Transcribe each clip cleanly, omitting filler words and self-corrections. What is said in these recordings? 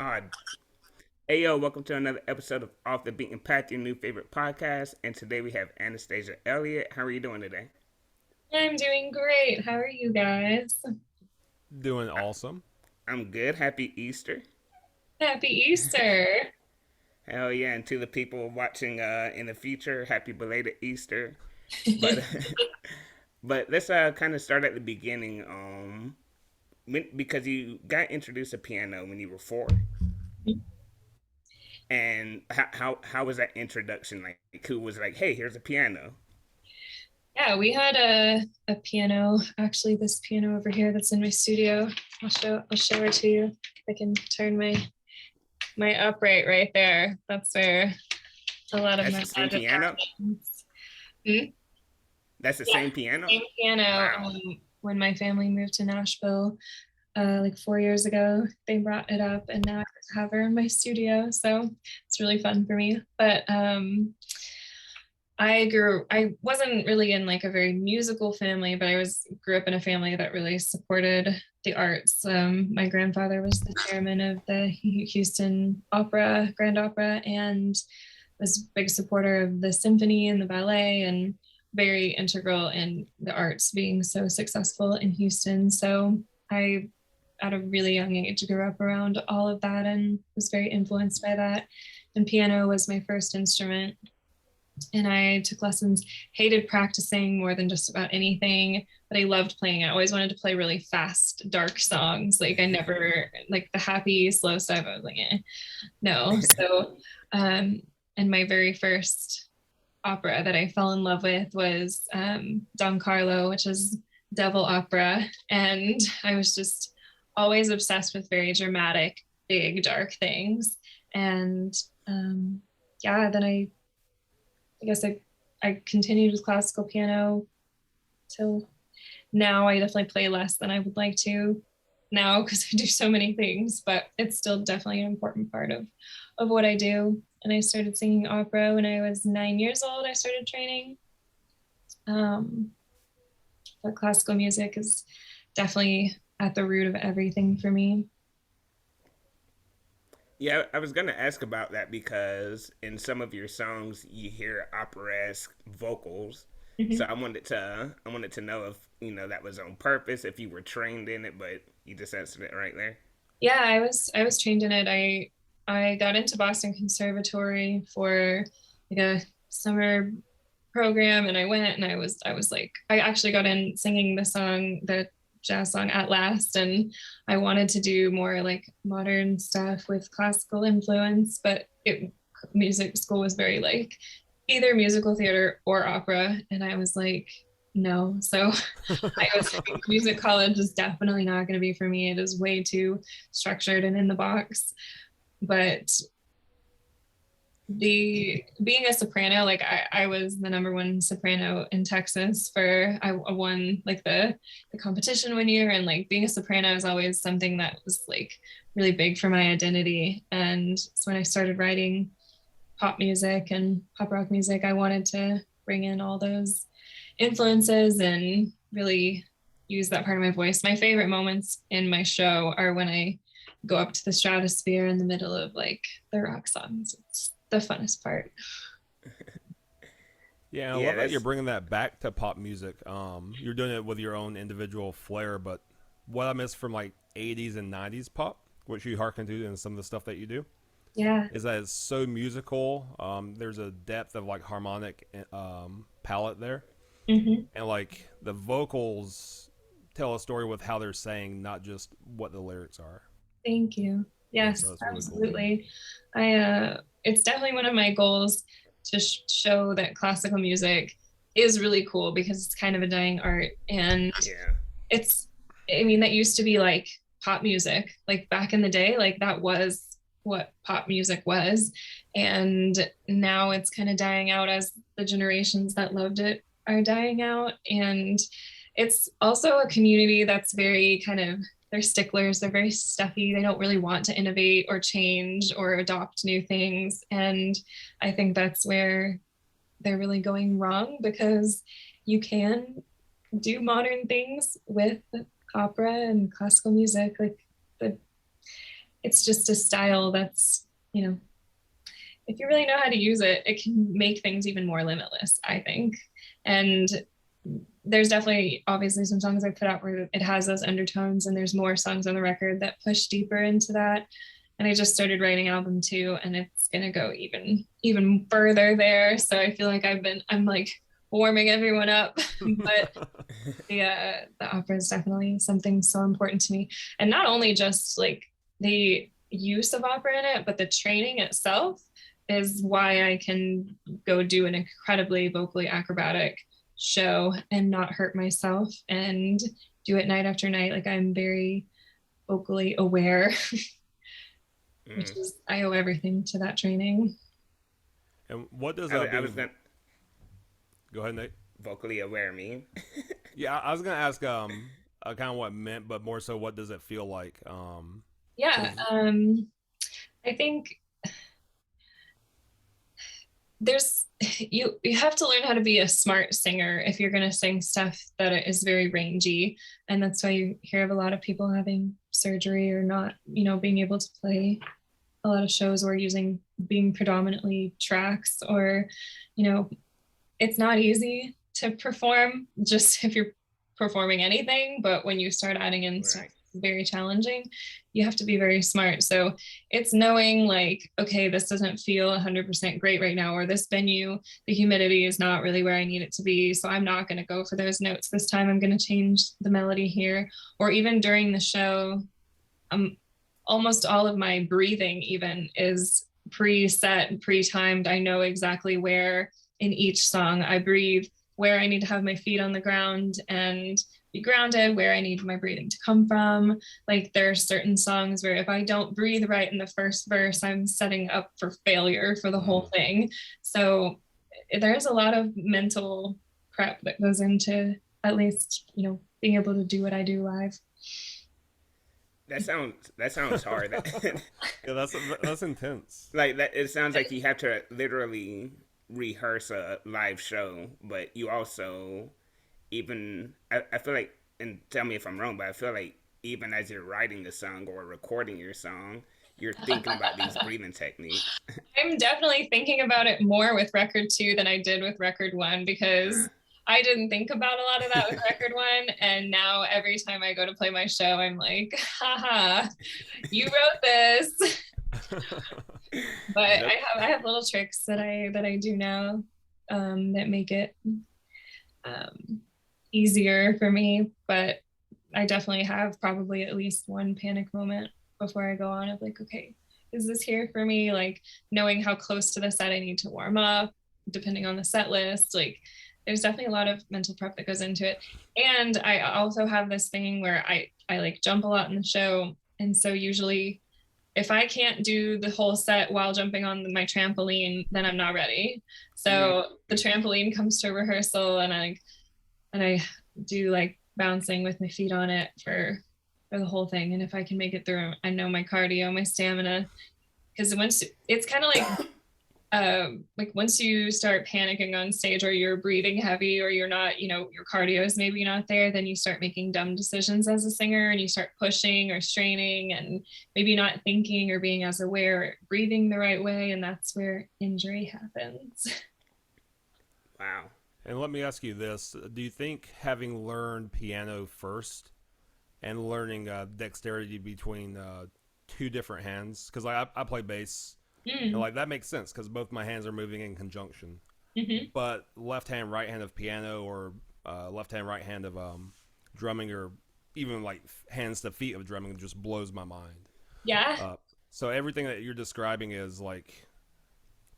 Alright. Hey yo, welcome to another episode of Off the Beaten Path, your new favorite podcast. And today we have Anastasia Elliot. How are you doing today? I'm doing great. How are you guys? Doing awesome. I'm good. Happy Easter. Happy Easter. Hell yeah. And to the people watching in the future, happy belated Easter. But but let's kind of start at the beginning. Because you got introduced to piano when you were 4. And how was that introduction like? Who was like, hey, here's a piano? Yeah, we had a piano. Actually, this piano over here that's in my studio. I'll show it to you. I can turn my upright right there. That's where a lot of That's my the same magic piano? happens. Hmm? That's the Yeah, same piano? same piano. Wow. When my family moved to Nashville, like 4 years ago, they brought it up, and now I get to have her in my studio. So it's really fun for me. But I wasn't really in like a very musical family, but grew up in a family that really supported the arts. My grandfather was the chairman of the Houston Opera, Grand Opera, and was a big supporter of the symphony and the ballet, and very integral in the arts being so successful in Houston. So I, at a really young age, grew up around all of that and was very influenced by that. And piano was my first instrument, and I took lessons, hated practicing more than just about anything, but I loved playing. I always wanted to play really fast, dark songs. Like I never, like the happy, slow stuff, I was like, no. So, and my very first opera that I fell in love with was Don Carlo, which is devil opera. And I was just always obsessed with very dramatic, big, dark things. And yeah, then I guess I continued with classical piano till now. I definitely play less than I would like to now because I do so many things, but it's still definitely an important part of what I do. And I started singing opera when I was 9 years old. I started training. Um, but classical music is definitely at the root of everything for me. Yeah, I was gonna ask about that because in some of your songs you hear opera-esque vocals. So Mhm. I wanted to know if that was on purpose, if you were trained in it, but you just answered it right there. Yeah, I was trained in it. I got into Boston Conservatory for like a summer program, and I went, and I was like, I actually got in singing the jazz song At Last, and I wanted to do more like modern stuff with classical influence, but music school was very like either musical theater or opera, and I was like, no. So I was like, music college is definitely not going to be for me. It is way too structured and in the box. But the being a soprano, like I was the number one soprano in Texas for I won like the competition 1 year, and like being a soprano is always something that was like really big for my identity. And so when I started writing pop music and pop rock music, I wanted to bring in all those influences and really use that part of my voice. My favorite moments in my show are when I go up to the stratosphere in the middle of like the rock songs. It's the funnest part. Yeah, and I Yeah, love that you're that's bringing that back to pop music. You're doing it with your own individual flair, but what I miss from like 80s and 90s pop, which you hearken to in some of the stuff that you do, Yeah. is that it's so musical. There's a depth of like harmonic palette there, Mm-hmm. and like the vocals tell a story with how they're saying, not just what the lyrics are. Thank you. Yeah, so Yes, that's really cool. absolutely. It's definitely one of my goals to show that classical music is really cool because it's kind of a dying art, and yeah. it's, I mean, that used to be like pop music, like back in the day, like that was what pop music was. And now it's kind of dying out as the generations that loved it are dying out. And it's also a community that's very kind of, they're sticklers, they're very stuffy, they don't really want to innovate or change or adopt new things. And I think that's where they're really going wrong, because you can do modern things with opera and classical music. Like the it's just a style that's, you know, if you really know how to use it, it can make things even more limitless, I think. And there's definitely obviously some songs I put out where it has those undertones, and there's more songs on the record that push deeper into that. And I just started writing album two, and it's gonna go even further there. So I feel like I'm like warming everyone up, but the opera is definitely something so important to me, and not only just like the use of opera in it, but the training itself is why I can go do an incredibly vocally acrobatic show and not hurt myself and do it night after night. Like I'm very vocally aware, which Mm. is I owe everything to that training. And what does I was being gonna go ahead, Nate? vocally aware me. Yeah, I was gonna ask kind of what it meant, but more so what does it feel like? Yeah, Because I think there's you have to learn how to be a smart singer if you're going to sing stuff that is very rangy, and that's why you hear of a lot of people having surgery or not, you know, being able to play a lot of shows or using being predominantly tracks, or you know, it's not easy to perform just if you're performing anything, but when you start adding in stuff Right. very challenging, you have to be very smart. So it's knowing like, okay, this doesn't feel 100% great right now, or this venue, the humidity is not really where I need it to be, so I'm not going to go for those notes this time, I'm going to change the melody here. Or even during the show, um almost all of my breathing even is preset, pre-timed. I know exactly where in each song I breathe, where I need to have my feet on the ground and be grounded, where I need my breathing to come from. Like there are certain songs where if I don't breathe right in the first verse, I'm setting up for failure for the whole thing. So there's a lot of mental prep that goes into at least, you know, being able to do what I do live. That sounds hard. yeah, that's intense. Like that, it sounds like you have to literally rehearse a live show, but you also even I feel like, and tell me if I'm wrong, but I feel like even as you're writing a song or recording your song, you're thinking about these breathing techniques. I'm definitely thinking about it more with record two than I did with record one, because Uh, I didn't think about a lot of that with record one. And now every time I go to play my show, I'm like, haha, you wrote this. But the, I have little tricks that I do now, that make it um, easier for me. But I definitely have probably at least one panic moment before I go on of like, okay, is this here for me? Like knowing how close to the set I need to warm up, depending on the set list. Like there's definitely a lot of mental prep that goes into it. And I also have this thing where I like jump a lot in the show. And so usually if I can't do the whole set while jumping on my trampoline, then I'm not ready. mm, So the trampoline comes to rehearsal, and I do like bouncing with my feet on it for the whole thing. And if I can make it through, I know my cardio, my stamina, because once it's kind of like once you start panicking on stage, or you're breathing heavy, or you're not, you know, your cardio is maybe not there, then you start making dumb decisions as a singer, and you start pushing or straining and maybe not thinking or being as aware, or breathing the right way, and that's where injury happens. wow. And let me ask you this: do you think having learned piano first and learning dexterity between two different hands, because I play bass, and Mm. like that makes sense because both my hands are moving in conjunction. Hmm. But left hand, right hand of piano, or left hand, right hand of drumming, or even like hands to feet of drumming just blows my mind. Yeah, Uh, so everything that you're describing is like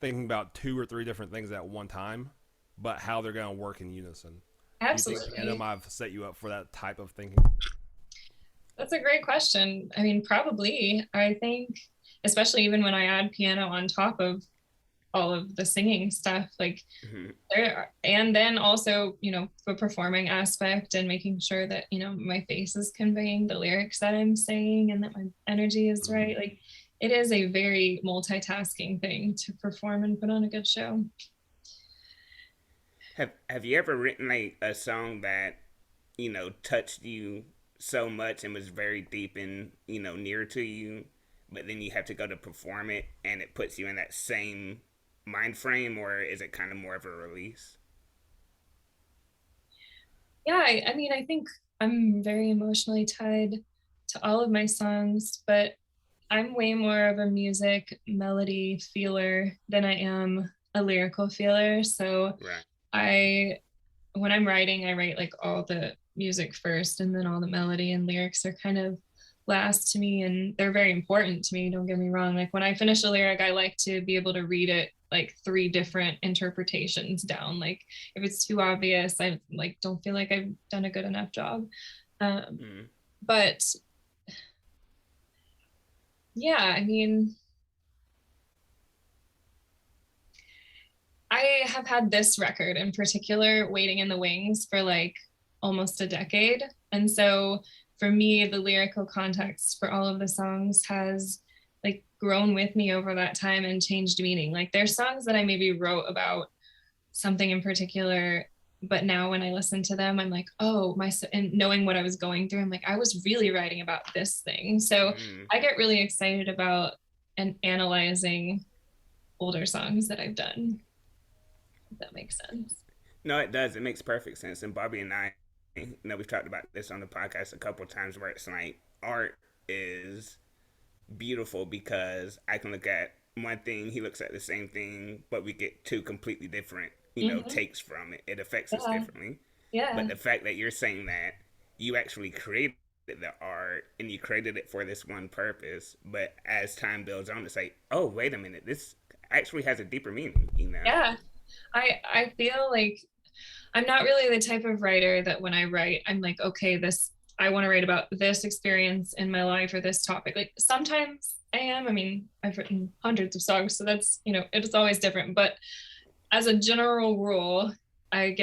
thinking about two or three different things at one time, but how they're going to work in unison. Do you think piano absolutely. might have set you up for that type of thinking? That's a great question. I mean, probably. I think, especially even when I add piano on top of all of the singing stuff, like Mhm. and then also, you know, the performing aspect and making sure that, you know, my face is conveying the lyrics that I'm saying and that my energy is Mm-hmm. right. Like it is a very multitasking thing to perform and put on a good show. Have you ever written like a song that touched you so much and was very deep and near to you, but then you have to go to perform it, and it puts you in that same mind frame, or is it kind of more of a release? Yeah, I mean, I think I'm very emotionally tied to all of my songs, but I'm way more of a music melody feeler than I am a lyrical feeler. So Right. I, when I'm writing, I write like all the music first, and then all the melody and lyrics are kind of last to me, and they're very important to me, don't get me wrong. Like when I finish a lyric, I like to be able to read it like three different interpretations down. Like if it's too obvious, I like don't feel like I've done a good enough job. um, Mm. but yeah, I mean, I have had this record in particular waiting in the wings for like almost a decade. And so for me, the lyrical context for all of the songs has like grown with me over that time and changed meaning. Like there's songs that I maybe wrote about something in particular, but now when I listen to them, I'm like, oh, and knowing what I was going through, I'm like, I was really writing about this thing. So Mm. I get really excited about and analyzing older songs that I've done, if that makes sense. No, it does. It makes perfect sense. And Bobby and I, we've talked about this on the podcast a couple of times, where it's like art is beautiful because I can look at one thing, he looks at the same thing, but we get two completely different, Mm-hmm. takes from it. It affects us Yeah. differently. But Yeah. the fact that you're saying that you actually created the art and you created it for this one purpose, but as time builds on, it's like, oh, wait a minute, this actually has a deeper meaning. Yeah. I feel like I'm not really the type of writer that when I write, I'm like, okay, this I want to write about this experience in my life or this topic. Like sometimes I am. I mean, I've written hundreds of songs, so that's, it's always different. But as a general rule, I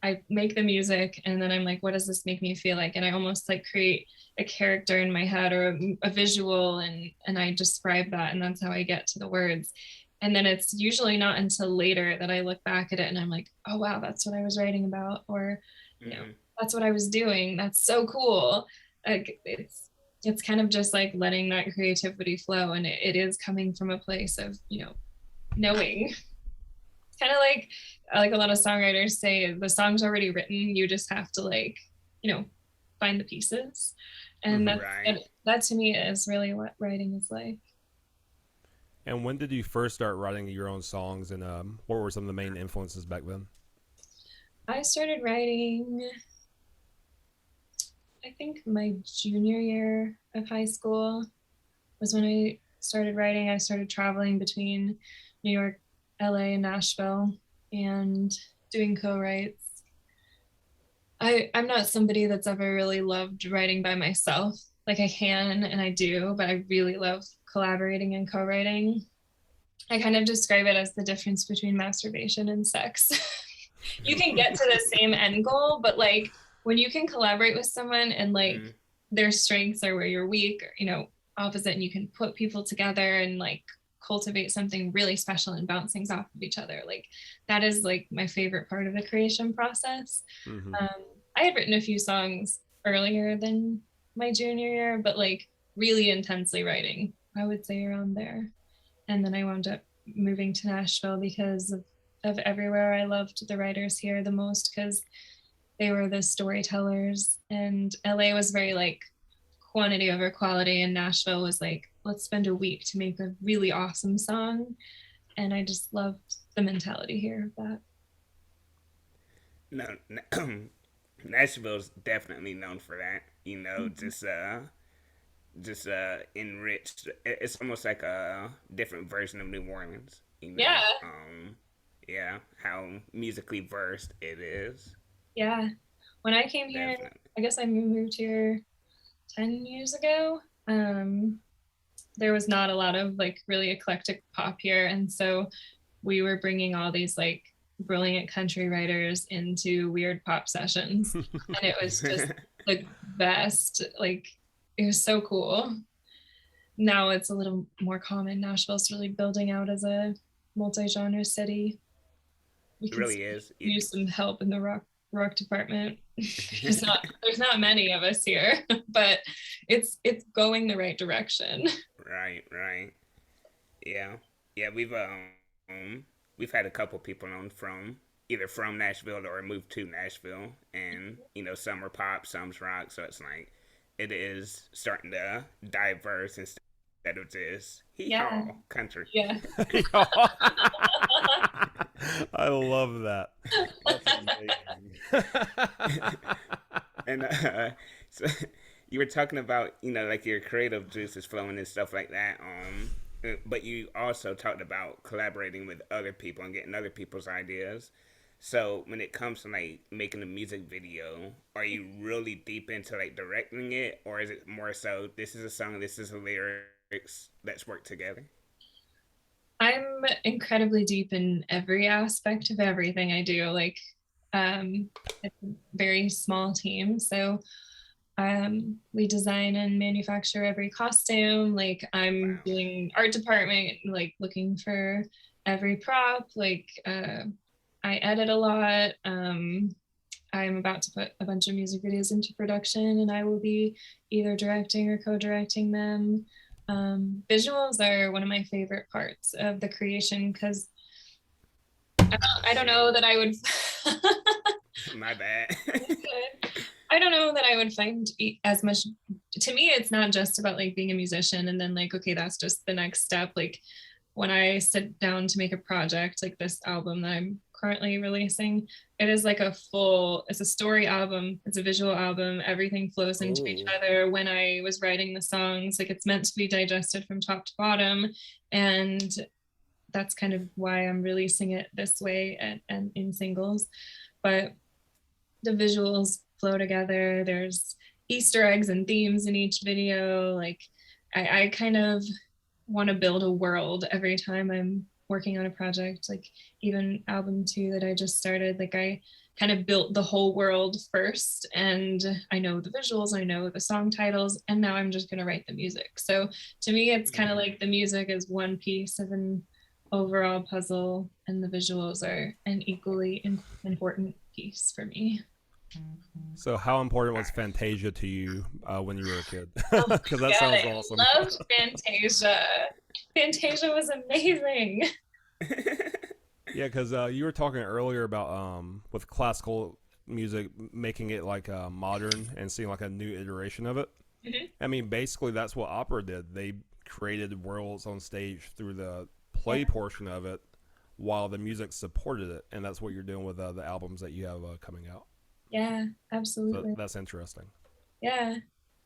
I make the music and then I'm like, what does this make me feel like? And I almost like create a character in my head or a visual, and I describe that, and that's how I get to the words. And then it's usually not until later that I look back at it and I'm like, oh wow, that's what I was writing about, or Mm-hmm. that's what I was doing. That's so cool. Like it's kind of just like letting that creativity flow, and it is coming from a place of knowing. It's kind of like a lot of songwriters say, the song's already written, you just have to like you know find the pieces. And Right. that to me is really what writing is like. And when did you first start writing your own songs, and what were some of the main influences back then? I started writing, I think my junior year of high school was when I started writing. I started traveling between New York, LA, and Nashville, and doing co-writes. I'm not somebody that's ever really loved writing by myself. Like I can and I do, but I really love collaborating and co-writing. I kind of describe it as the difference between masturbation and sex. You can get to the same end goal, but like when you can collaborate with someone and like Mm-hmm. their strengths are where you're weak, or, opposite, and you can put people together and like cultivate something really special and bounce things off of each other. Like that is like my favorite part of the creation process. Mm-hmm. Um, I had written a few songs earlier than my junior year, but like really intensely writing, I would say around there. And then I wound up moving to Nashville because of everywhere. I loved the writers here the most because they were the storytellers, and LA was very like quantity over quality, and Nashville was like, let's spend a week to make a really awesome song. And I just loved the mentality here of that. No, Nashville's definitely known for that. Mhm. Just enriched. It's almost like a different version of New Orleans. Yeah. Yeah, how musically versed it is. Yeah. When I came here, Definitely. I guess I moved here 10 years ago. There was not a lot of like really eclectic pop here. And so we were bringing all these like brilliant country writers into weird pop sessions. And it was just the best. Like, it was so cool. Now it's a little more common. Nashville's really building out as a multi-genre city. We It could really is. use some help in the rock department. There's not many of us here, but it's going the right direction. Right, right. Yeah, yeah. We've had a couple people on from either from Nashville or moved to Nashville, and some are pop, some's rock. So it's like it is starting to diverse instead of just hee Yeah, haw country. yeah. I love that. That's amazing. And so you were talking about like your creative juices flowing and stuff like that. But you also talked about collaborating with other people and getting other people's ideas. So when it comes to like making a music video, are you really deep into like directing it, or is it more so this is a song, this is a lyrics, let's work together? I'm incredibly deep in every aspect of everything I do. Like, it's a very small team, so we design and manufacture every costume. Like, I'm Wow. doing art department, like looking for every prop. Like, I edit a lot. I'm about to put a bunch of music videos into production, and I will be either directing or co-directing them. Visuals are one of my favorite parts of the creation because I don't know Shit. that I would. My bad. I don't know that I would find as much. To me, it's not just about like being a musician and then like, okay, that's just the next step. Like when I sit down to make a project like this album that I'm currently releasing, it is like it's a story album, it's a visual album, everything flows into each Ooh. other. When I was writing the songs, like it's meant to be digested from top to bottom. And that's kind of why I'm releasing it this way and in singles. But the visuals flow together. There's Easter eggs and themes in each video. Like I kind of want to build a world every time I'm working on a project. Like even album two that I just started, like I kind of built the whole world first, and I know the visuals, I know the song titles, and now I'm just going to write the music. So to me, it's kind of like the music is one piece of an overall puzzle, and the visuals are an equally important piece for me. So, how important was Fantasia to you when you were a kid? Oh my Because that god, sounds I awesome. loved Fantasia. Fantasia was amazing. Yeah, because you were talking earlier about with classical music making it like modern and seeing like a new iteration of it. Mhm. I mean, basically, that's what opera did. They created worlds on stage through the Yeah, play portion of it, while the music supported it, and that's what you're doing with the albums that you have coming out. yeah, So absolutely. that's interesting. Yeah.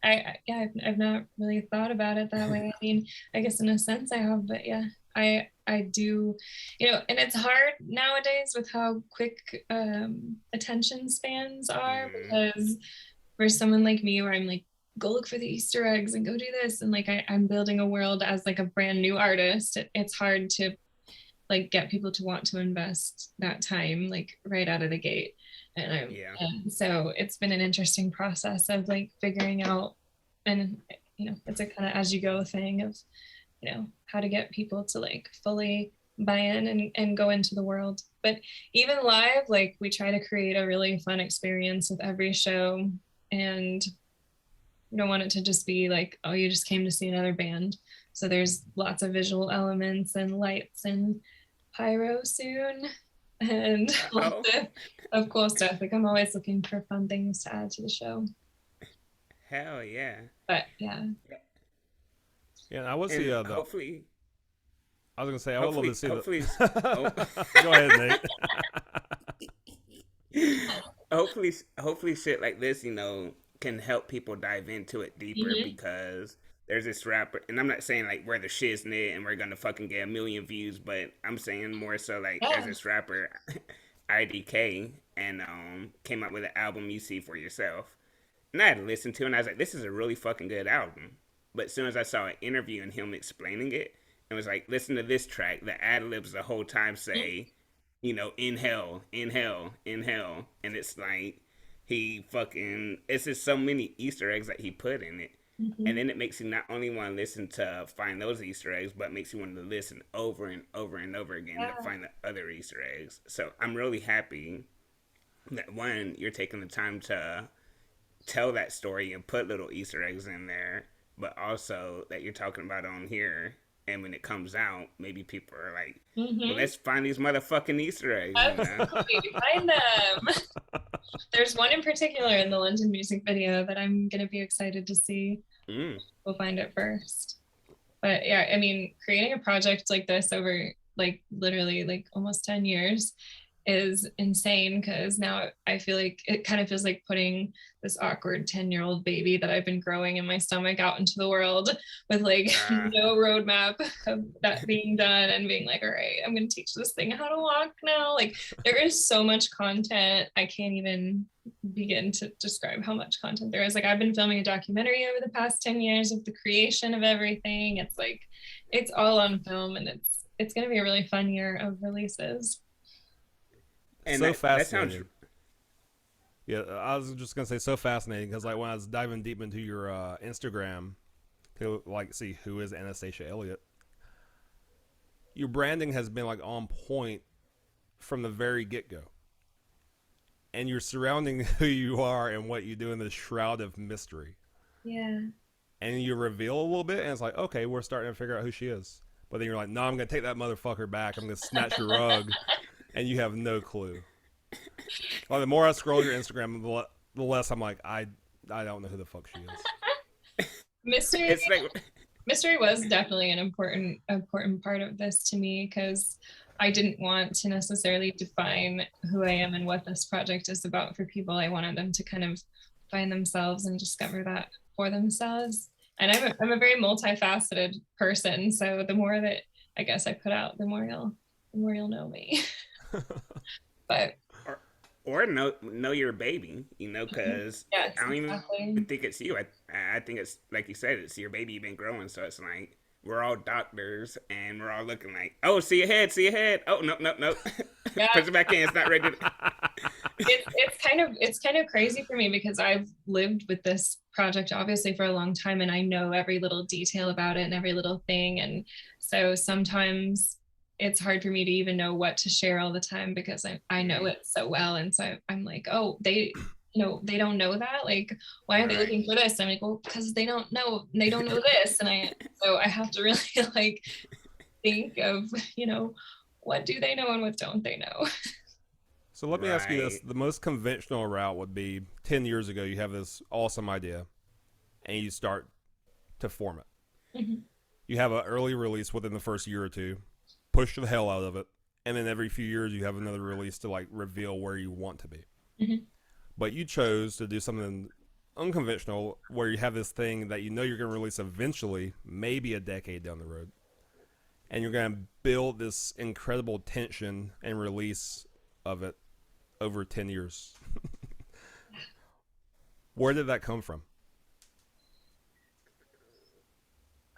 Yeah, I've not really thought about it that way. I mean, I guess in a sense I have, but yeah, I do, and it's hard nowadays with how quick attention spans are, Mm, because for someone like me where I'm like, go look for the Easter eggs and go do this, and like I'm building a world as like a brand new artist, it's hard to like get people to want to invest that time like right out of the gate. yeah. And so it's been an interesting process of like figuring out, and it's a kind of as you go thing of how to get people to like fully buy in and go into the world. But even live, like we try to create a really fun experience with every show, and you don't want it to just be like, oh, you just came to see another band. So there's lots of visual elements and lights and pyro soon, and lots Oh, of cool stuff. Like I'm always looking for fun things to add to the show. hell yeah. But yeah, Yeah, and I would see And the. hopefully, I was gonna say I would love to hopefully, see the. hopefully, oh, Go ahead, Nate. hopefully, shit like this, can help people dive into it deeper mm-hmm. because there's this rapper, and I'm not saying like we're the shiznit and we're gonna fucking get a million views, but I'm saying more so like there's Yeah, this rapper, IDK, and came out with an album you see for yourself, and I had to listen to it, and I was like, this is a really fucking good album. But as soon as I saw an interview and him explaining it, it was like, listen to this track. The ad libs the whole time say, in hell, in hell, in hell. And it's like, it's just so many Easter eggs that he put in it. mm-hmm. And then it makes you not only want to listen to find those Easter eggs, but makes you want to listen over and over and over again to Yeah, find the other Easter eggs. So I'm really happy that one, you're taking the time to tell that story and put little Easter eggs in there, but also that you're talking about on here. And when it comes out, maybe people are like, well, Mm-hmm. let's find these motherfucking Easter eggs, you know? Absolutely. Find them. There's one in particular in the London music video that I'm going to be excited to see. Mm. We'll find it first. But yeah, I mean, creating a project like this over like literally like almost 10 years is insane because now I feel like it kind of feels like putting this awkward 10-year-old baby that I've been growing in my stomach out into the world with like Uh, no roadmap of that being done and being like, all right, I'm going to teach this thing how to walk now. Like there is so much content. I can't even begin to describe how much content there is. Like I've been filming a documentary over the past 10 years of the creation of everything. It's like, it's all on film and it's going to be a really fun year of releases. and So that sounds fascinating. Yeah, I was just gonna say so fascinating because like when I was diving deep into your Instagram to like see who is Anastasia Elliot, your branding has been like on point from the very get go, and you're surrounding who you are and what you do in this shroud of mystery, Yeah. and you reveal a little bit, and it's like okay, we're starting to figure out who she is, but then you're like, no, I'm gonna take that motherfucker back. I'm gonna snatch your rug, and you have no clue. Well, the more I scroll your Instagram, the less I'm like, I don't know who the fuck she is. Mystery it's like mystery was definitely an important part of this to me because I didn't want to necessarily define who I am and what this project is about for people. I wanted them to kind of find themselves and discover that for themselves. And I'm a very multifaceted person, so the more that I guess I put out, the more you'll know me. But or, or know your baby, you know, because yes, I don't even exactly. think it's you. I think it's like you said, it's your baby. You've been growing, so it's like we're all doctors and we're all looking like, oh, see ahead, see ahead. Oh, no, no, no, Yeah, push it back in. It's not ready. it's kind of crazy for me because I've lived with this project obviously for a long time and I know every little detail about it and every little thing, and so sometimes it's hard for me to even know what to share all the time because I know Mm, it so well, and so I'm like, oh, they don't know that, like why are they right. looking for this? I'm like, well, because they don't know this, and I have to really like think of, you know, what do they know and what don't they know. So let me ask you this: Right. the most conventional route would be 10 years ago. You have this awesome idea, and you start to form it. Mhm. You have an early release within the first year or two, push the hell out of it, and then every few years you have another release to like reveal where you want to be. Mhm. But you chose to do something unconventional where you have this thing that you know you're going to release eventually, maybe a decade down the road, and you're going to build this incredible tension and release of it over 10 years. Where did that come from?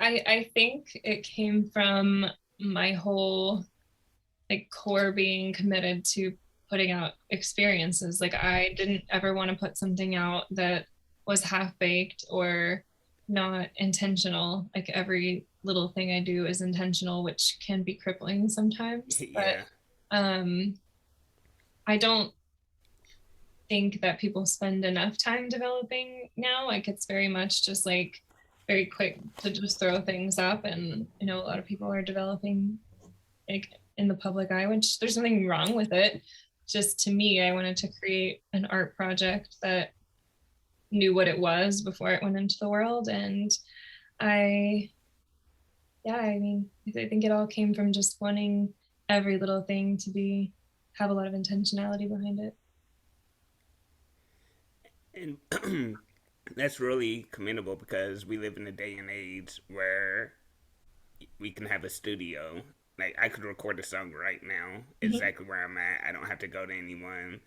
I think it came from my whole like core being committed to putting out experiences. Like I didn't ever want to put something out that was half baked or not intentional. Like every little thing I do is intentional, which can be crippling sometimes. But Yeah. um I don't think that people spend enough time developing now. Like it's very much just like very quick to just throw things up, and you know a lot of people are developing like in the public eye, which there's nothing wrong with it. Just to me, I wanted to create an art project that knew what it was before it went into the world, and I yeah, I mean, I think it all came from just wanting every little thing to be have a lot of intentionality behind it. And that's really commendable because we live in a day and age where we can have a studio. Like I could record a song right now, Mhm. exactly where I'm at. I don't have to go to anyone.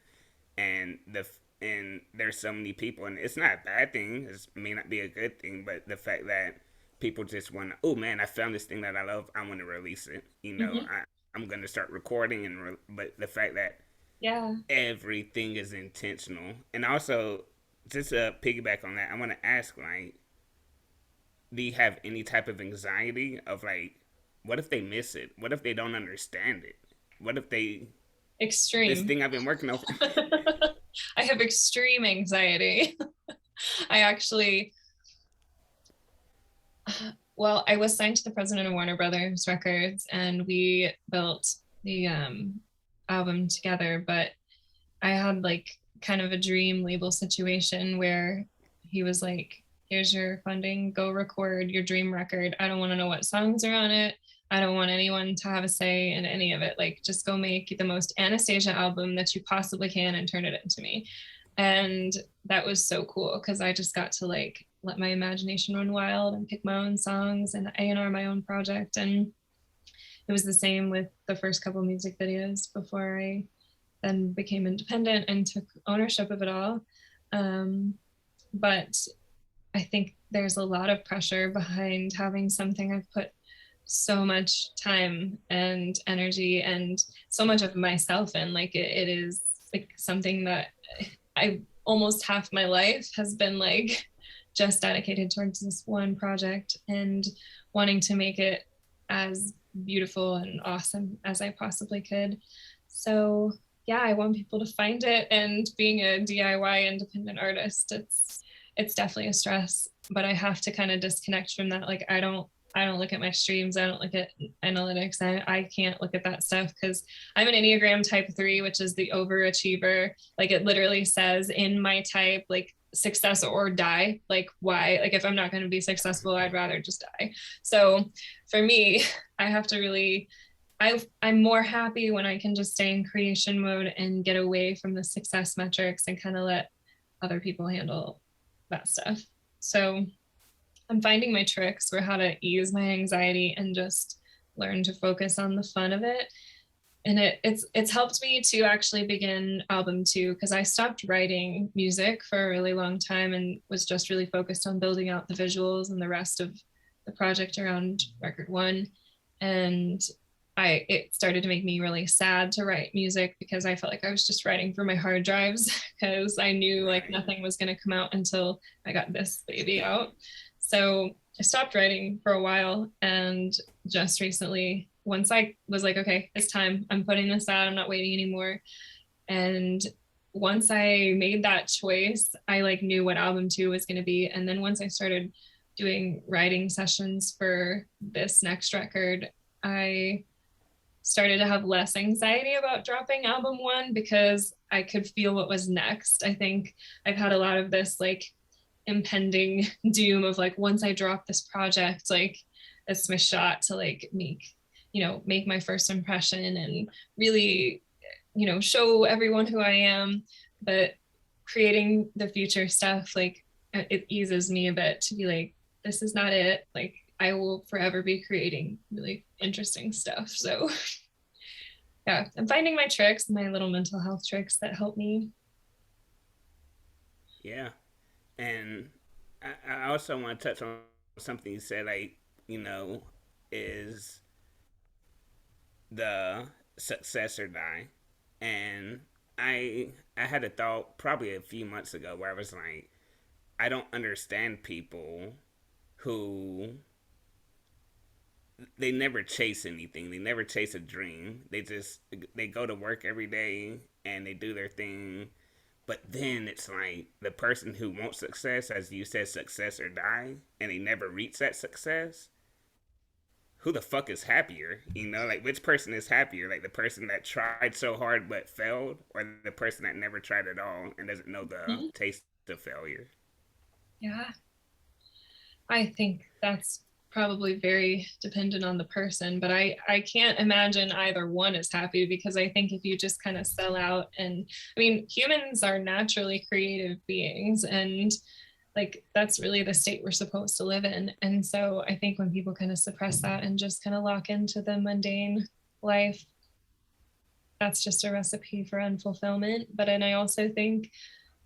And there's so many people, and it's not a bad thing. It may not be a good thing, but the fact that people just want to, oh man, I found this thing that I love. I want to release it. You know, Mhm. I'm gonna start recording, but the fact that Yeah. everything is intentional, and also just to piggyback on that, I want to ask like, do you have any type of anxiety of like, what if they miss it? What if they don't understand it? What if they this Extreme. thing I've been working on? I have extreme anxiety. I actually, well, I was signed to the president of Warner Brothers Records, and we built the album together. But I had like kind of a dream label situation where he was like, here's your funding, go record your dream record. I don't want to know what songs are on it. I don't want anyone to have a say in any of it. Like, just go make the most Anastasia album that you possibly can and turn it into me. And that was so cool because I just got to like let my imagination run wild and pick my own songs and A&R my own project. And it was the same with the first couple music videos before I then became independent and took ownership of it all. But I think there's a lot of pressure behind having something I've put so much time and energy and so much of myself in. Like it is like something that I almost half my life has been like just dedicated towards this one project and wanting to make it as beautiful and awesome as I possibly could. So yeah, I want people to find it. And being a DIY independent artist, it's definitely a stress, but I have to kind of disconnect from that. Like I don't look at my streams. I don't look at analytics. I can't look at that stuff because I'm an Enneagram type 3, which is the overachiever. Like it literally says in my type, like success or die. Like why? Like if I'm not going to be successful, I'd rather just die. So for me, I have to really, I'm more happy when I can just stay in creation mode and get away from the success metrics and kind of let other people handle that stuff. So I'm finding my tricks for how to ease my anxiety and just learn to focus on the fun of it. And it's helped me to actually begin album 2 because I stopped writing music for a really long time and was just really focused on building out the visuals and the rest of the project around record 1. And it started to make me really sad to write music because I felt like I was just writing for my hard drives because I knew like nothing was going to come out until I got this baby out. So I stopped writing for a while, and just recently, once I was like, okay, it's time, I'm putting this out, I'm not waiting anymore. And once I made that choice, I like knew what album 2 was going to be. And then once I started doing writing sessions for this next record, I started to have less anxiety about dropping album 1 because I could feel what was next. I think I've had a lot of this like impending doom of like, once I drop this project, like it's my shot to like make my first impression and really, show everyone who I am. But creating the future stuff, like it eases me a bit to be like, this is not it. Like I will forever be creating really interesting stuff. So yeah, I'm finding my tricks, my little mental health tricks that help me. Yeah. And I also want to touch on something you said, like, is the success or die. And I had a thought probably a few months ago where I was like, I don't understand people who they never chase anything. They never chase a dream. They go to work every day and they do their thing. But then it's like the person who wants success, as you said, success or die, and they never reach that success. Who the fuck is happier? Like which person is happier? Like the person that tried so hard but failed, or the person that never tried at all and doesn't know the taste of failure? Yeah, I think that's probably very dependent on the person, but I can't imagine either one is happy because I think if you just kind of sell out, and I mean, humans are naturally creative beings, and like that's really the state we're supposed to live in. And so I think when people kind of suppress that and just kind of lock into the mundane life, that's just a recipe for unfulfillment. But and I also think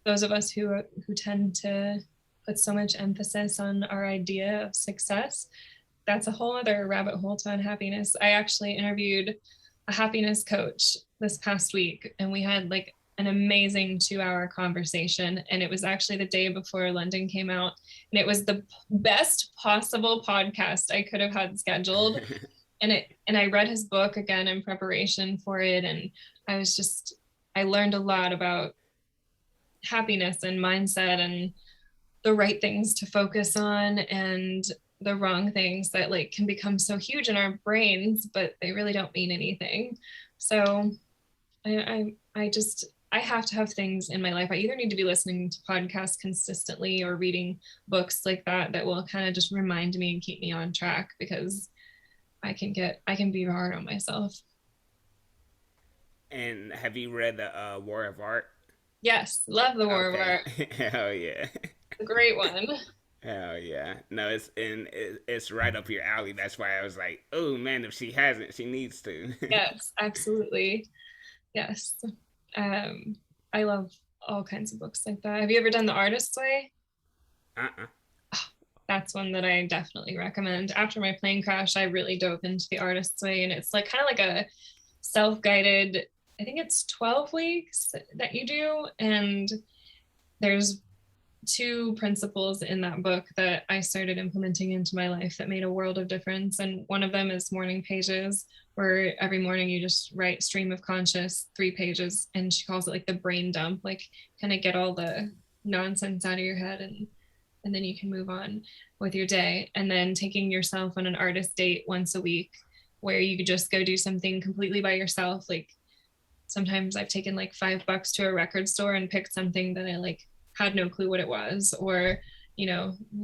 those of us who tend to put so much emphasis on our idea of success, that's a whole other rabbit hole to unhappiness. I actually interviewed a happiness coach this past week, and we had like an amazing 2-hour conversation. And it was actually the day before London came out. And it was the best possible podcast I could have had scheduled. And I read his book again in preparation for it. And I learned a lot about happiness and mindset and the right things to focus on and the wrong things that like can become so huge in our brains, but they really don't mean anything. So I just I have to have things in my life. I either need to be listening to podcasts consistently or reading books like that that will kind of just remind me and keep me on track, because I can be hard on myself. And have you read the War of Art? Yes, love the War of Okay. Art. Hell yeah. A great one. Hell yeah. No, it's right up your alley. That's why I was like, oh man, if she hasn't, she needs to. Yes, absolutely. Yes. Um, I love all kinds of books like that. Have you ever done The Artist's Way? Uh-uh. That's one that I definitely recommend. After my plane crash, I really dove into The Artist's Way, and it's like kind of like a self-guided, I think it's 12 weeks that you do, and there's two principles in that book that I started implementing into my life that made a world of difference. And one of them is morning pages, where every morning you just write stream of conscious 3 pages. And she calls it like the brain dump, like kind of get all the nonsense out of your head, and then you can move on with your day. And then taking yourself on an artist date once a week, where you could just go do something completely by yourself. Like sometimes I've taken like $5 to a record store and picked something that I like had no clue what it was, or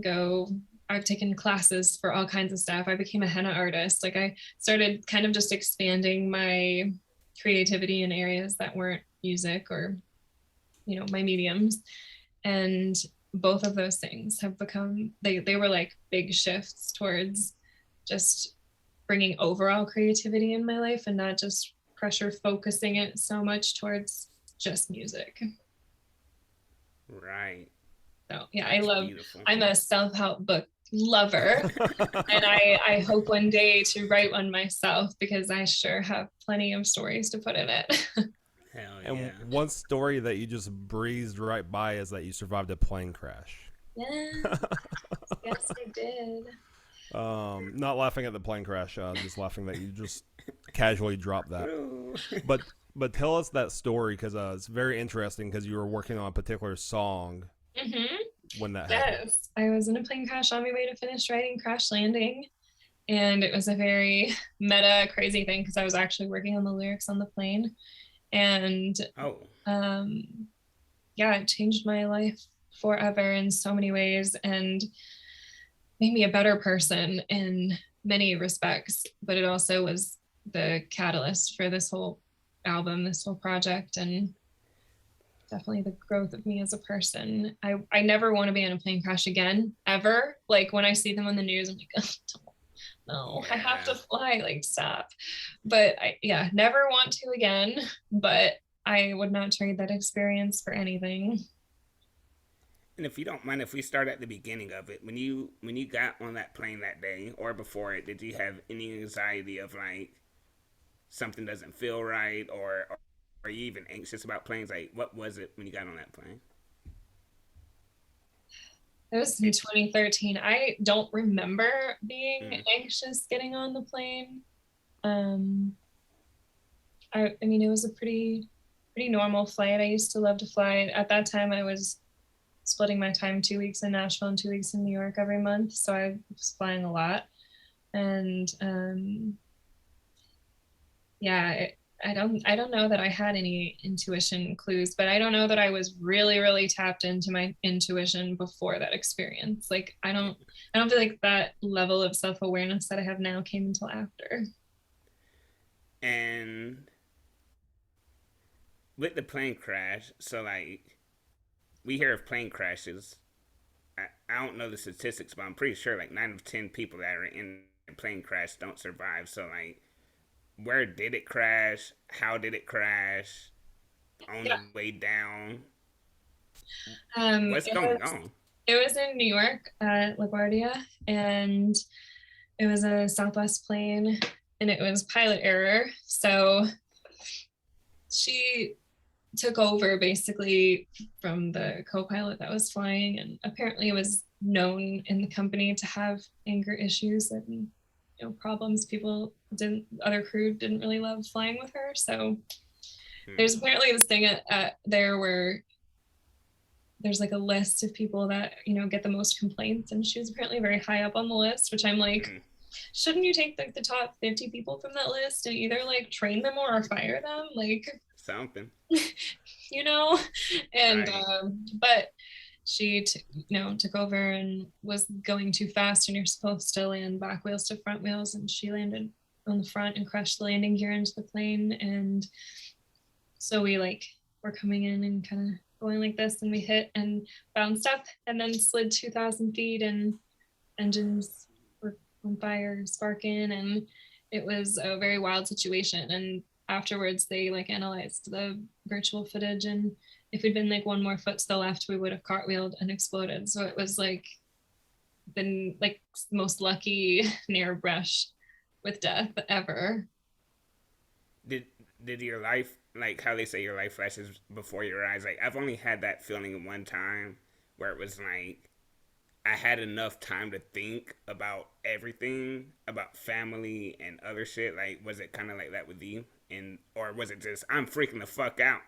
go, I've taken classes for all kinds of stuff. I became a henna artist. Like I started kind of just expanding my creativity in areas that weren't music or my mediums. And both of those things have become, they were like big shifts towards just bringing overall creativity in my life, and not just pressure focusing it so much towards just music. Right. So yeah, That's beautiful. I'm a self-help book lover. And I hope one day to write one myself, because I sure have plenty of stories to put in it. Hell And yeah. one story that you just breezed right by is that you survived a plane crash. Yes, yes, I did. Not laughing at the plane crash, just laughing that you just casually dropped that. But tell us that story, because it's very interesting, because you were working on a particular song when that happened. Yes, I was in a plane crash on my way to finish writing Crash Landing, and it was a very meta, crazy thing, because I was actually working on the lyrics on the plane, and Oh. yeah, it changed my life forever in so many ways, and made me a better person in many respects. But it also was the catalyst for this whole album, this whole project, and definitely the growth of me as a person. I never want to be in a plane crash again, ever. Like when I see them on the news, I'm like, oh, no, I have to fly, like stop. But yeah, never want to again, but I would not trade that experience for anything. And if you don't mind, if we start at the beginning of it, when you got on that plane that day or before it, did you have any anxiety of like something doesn't feel right, or are you even anxious about planes? Like, what was it when you got on that plane? It was in 2013. I don't remember being Mm. anxious getting on the plane. Um, I mean, it was a pretty normal flight. I used to love to fly. At that time, I was splitting my time 2 weeks in Nashville and 2 weeks in New York every month, so I was flying a lot. And yeah, I don't know that I had any intuition clues, but I don't know that I was really really tapped into my intuition before that experience. Like I don't feel like that level of self-awareness that I have now came until after. And with the plane crash, so like we hear of plane crashes. I don't know the statistics, but I'm pretty sure like 9 of 10 people that are in a plane crash don't survive. So like, where did it crash? How did it crash? On Yeah. the way down, Um, what's it going was on? it was in New York at LaGuardia, and it was a Southwest plane, and it was pilot error. So she took over basically from the co-pilot that was flying, and apparently it was known in the company to have anger issues and problems. People didn't Other crew didn't really love flying with her. So Hmm. there's apparently this thing at there where there's like a list of people that, you know, get the most complaints, and she was apparently very high up on the list, which I'm like, shouldn't you take like the top 50 people from that list and either like train them or fire them, like Something. you know? And Right. but she you know, took over and was going too fast, and you're supposed to land back wheels to front wheels, and she landed on the front and crashed the landing gear into the plane. And so we like were coming in and kind of going like this, and we hit and bounced up and then slid 2,000 feet, and engines were on fire, sparking, and it was a very wild situation. And afterwards, they like analyzed the virtual footage, and if we'd been like one more foot to the left, we would have cartwheeled and exploded. So it was like the like most lucky near brush with death ever. Did did your life, like how they say your life flashes before your eyes? Like I've only had that feeling one time where it was like I had enough time to think about everything, about family and other shit. Like was it kind of like that with you? And or was it just I'm freaking the fuck out?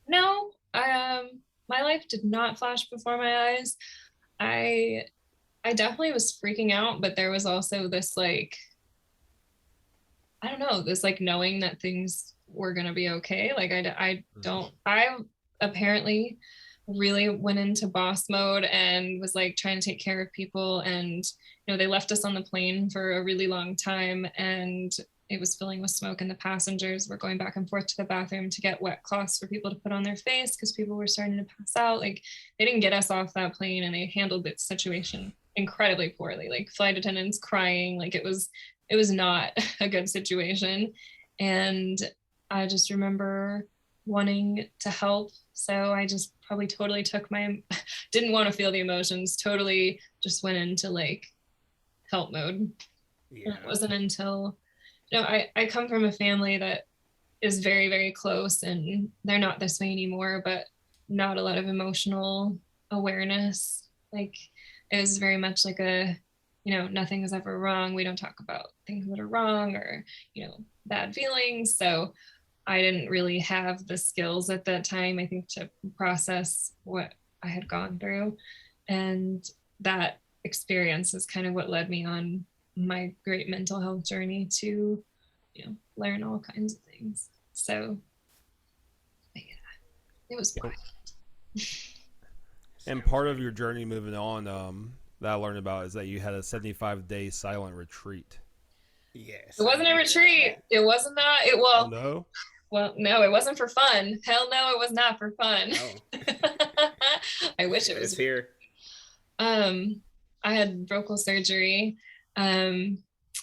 No, my life did not flash before my eyes. I I definitely was freaking out, but there was also this like, I don't know, this like knowing that things were gonna be okay. Like I don't, I apparently really went into boss mode and was like trying to take care of people. And you know, they left us on the plane for a really long time, and it was filling with smoke, and the passengers were going back and forth to the bathroom to get wet cloths for people to put on their face because people were starting to pass out. Like they didn't get us off that plane, and they handled the situation incredibly poorly. Like flight attendants crying, like it was not a good situation. And I just remember wanting to help. So I just probably totally took my, didn't want to feel the emotions, totally just went into like help mode. And it Yeah. wasn't until, you know, I come from a family that is very, very close, and they're not this way anymore, but not a lot of emotional awareness. Like it was very much like a, you know, nothing is ever wrong. We don't talk about things that are wrong or, you know, bad feelings. So I didn't really have the skills at that time, I think, to process what I had gone through. And that experience is kind of what led me on my great mental health journey to, you know, learn all kinds of things. So yeah, it was Yep. wild. And Sounds part of like your journey moving on, that I learned about is that you had a 75-day silent retreat. It yes, I wasn't a did hear about retreat. that. It wasn't that. It Oh well, no! well, no, it wasn't for fun. Hell no, it was not for fun. Oh, I wish it let's was. hear. Um, I had vocal surgery. Um,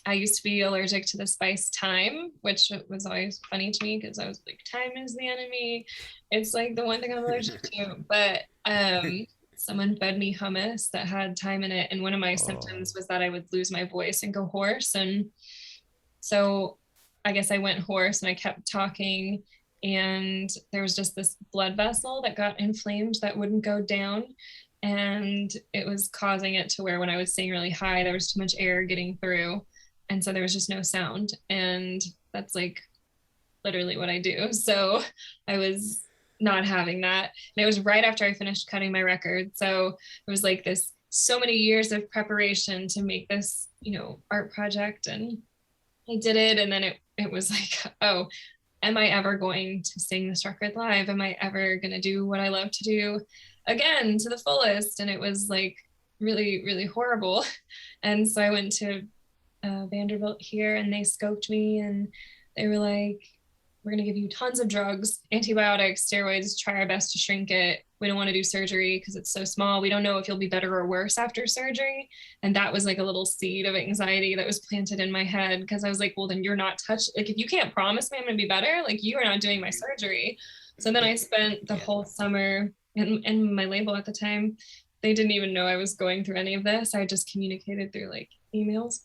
I used to be allergic to the spice thyme, which was always funny to me because I was like, thyme is the enemy. It's like the one thing I'm allergic to. But someone fed me hummus that had thyme in it, and one of my Oh, symptoms was that I would lose my voice and go hoarse. And so I guess I went hoarse and I kept talking, and there was just this blood vessel that got inflamed that wouldn't go down. And it was causing it to where when I would sing really high, there was too much air getting through. And so there was just no sound. And that's like literally what I do. So I was not having that. And it was right after I finished cutting my record. So it was like this so many years of preparation to make this, you know, art project. And I did it, and then it was like, oh, am I ever going to sing this record live? Am I ever going to do what I love to do again to the fullest? And it was like really, really horrible. And so I went to Vanderbilt here, and they scoped me, and they were like, we're going to give you tons of drugs, antibiotics, steroids, try our best to shrink it. We don't want to do surgery because it's so small. We don't know if you'll be better or worse after surgery. And that was like a little seed of anxiety that was planted in my head, because I was like, well, then you're not touched. Like, if you can't promise me I'm going to be better, like, you are not doing my surgery. So then I spent the Yeah. whole summer, and my label at the time, they didn't even know I was going through any of this. I just communicated through like emails,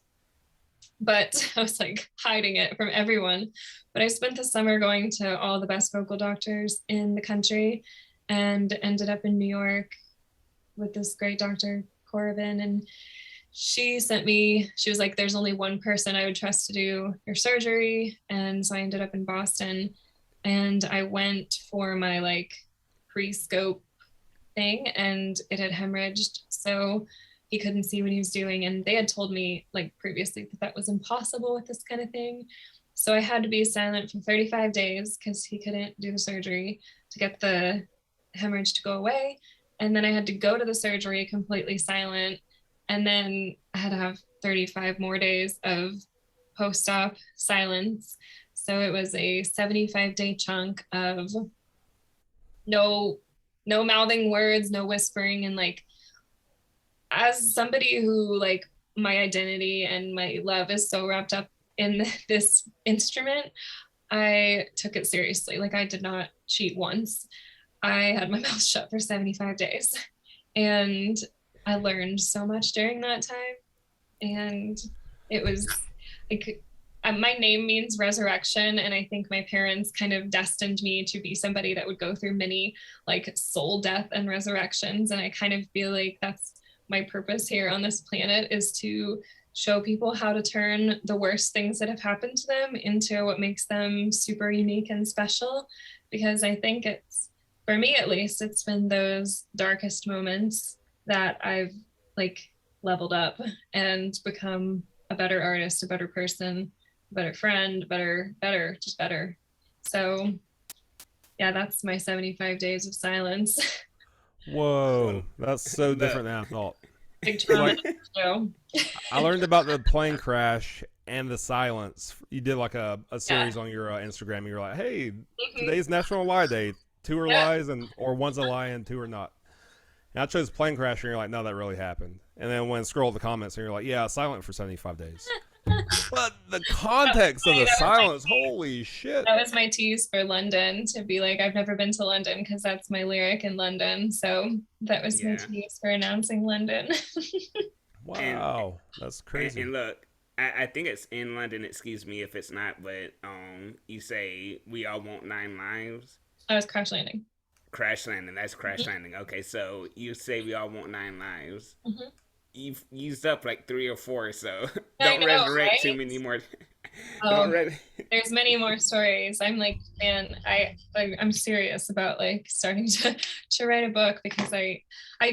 but I was like hiding it from everyone. But I spent the summer going to all the best vocal doctors in the country, and ended up in New York with this great doctor, Corbin. And she sent me, she was like, there's only one person I would trust to do your surgery. And so I ended up in Boston, and I went for my like pre-scope thing and it had hemorrhaged. So he couldn't see what he was doing. And they had told me like previously that that was impossible with this kind of thing. So I had to be silent for 35 days because he couldn't do the surgery to get the hemorrhage to go away. And then I had to go to the surgery completely silent. And then I had to have 35 more days of post-op silence. So it was a 75-day chunk of no mouthing words, no whispering. And like, as somebody who like my identity and my love is so wrapped up in this instrument, I took it seriously. Like I did not cheat once. I had my mouth shut for 75 days and I learned so much during that time. And it was like, my name means resurrection. And I think my parents kind of destined me to be somebody that would go through many like soul death and resurrections. And I kind of feel like that's my purpose here on this planet, is to show people how to turn the worst things that have happened to them into what makes them super unique and special. Because I think it's, for me at least, it's been those darkest moments that I've like leveled up and become a better artist, a better person, a better friend, just better. So yeah, that's my 75 days of silence. Whoa, that's so different than I thought. Big trauma. Like, I learned about the plane crash and the silence. You did like a series on your Instagram. You were like, "Hey, today's National Lie Day. 2 are lies, or one's a lie and 2 are not." And I chose plane crash, and you're like, "No, that really happened." And then when I scroll the comments, and you're like, "Yeah, silent for 75 days." But the context of the silence, holy shit. That was my tease for London, to be like, I've never been to London, because that's my lyric in London. So that was my tease for announcing London. Wow, that's crazy. And look, I think it's in London, excuse me if it's not, but you say we all want 9 lives. I was crash landing. Crash landing, that's crash landing. Okay, so you say we all want 9 lives. You've used up like 3 or 4, so don't resurrect too many more. There's many more stories. I'm like, man, I'm serious about like starting to write a book, because I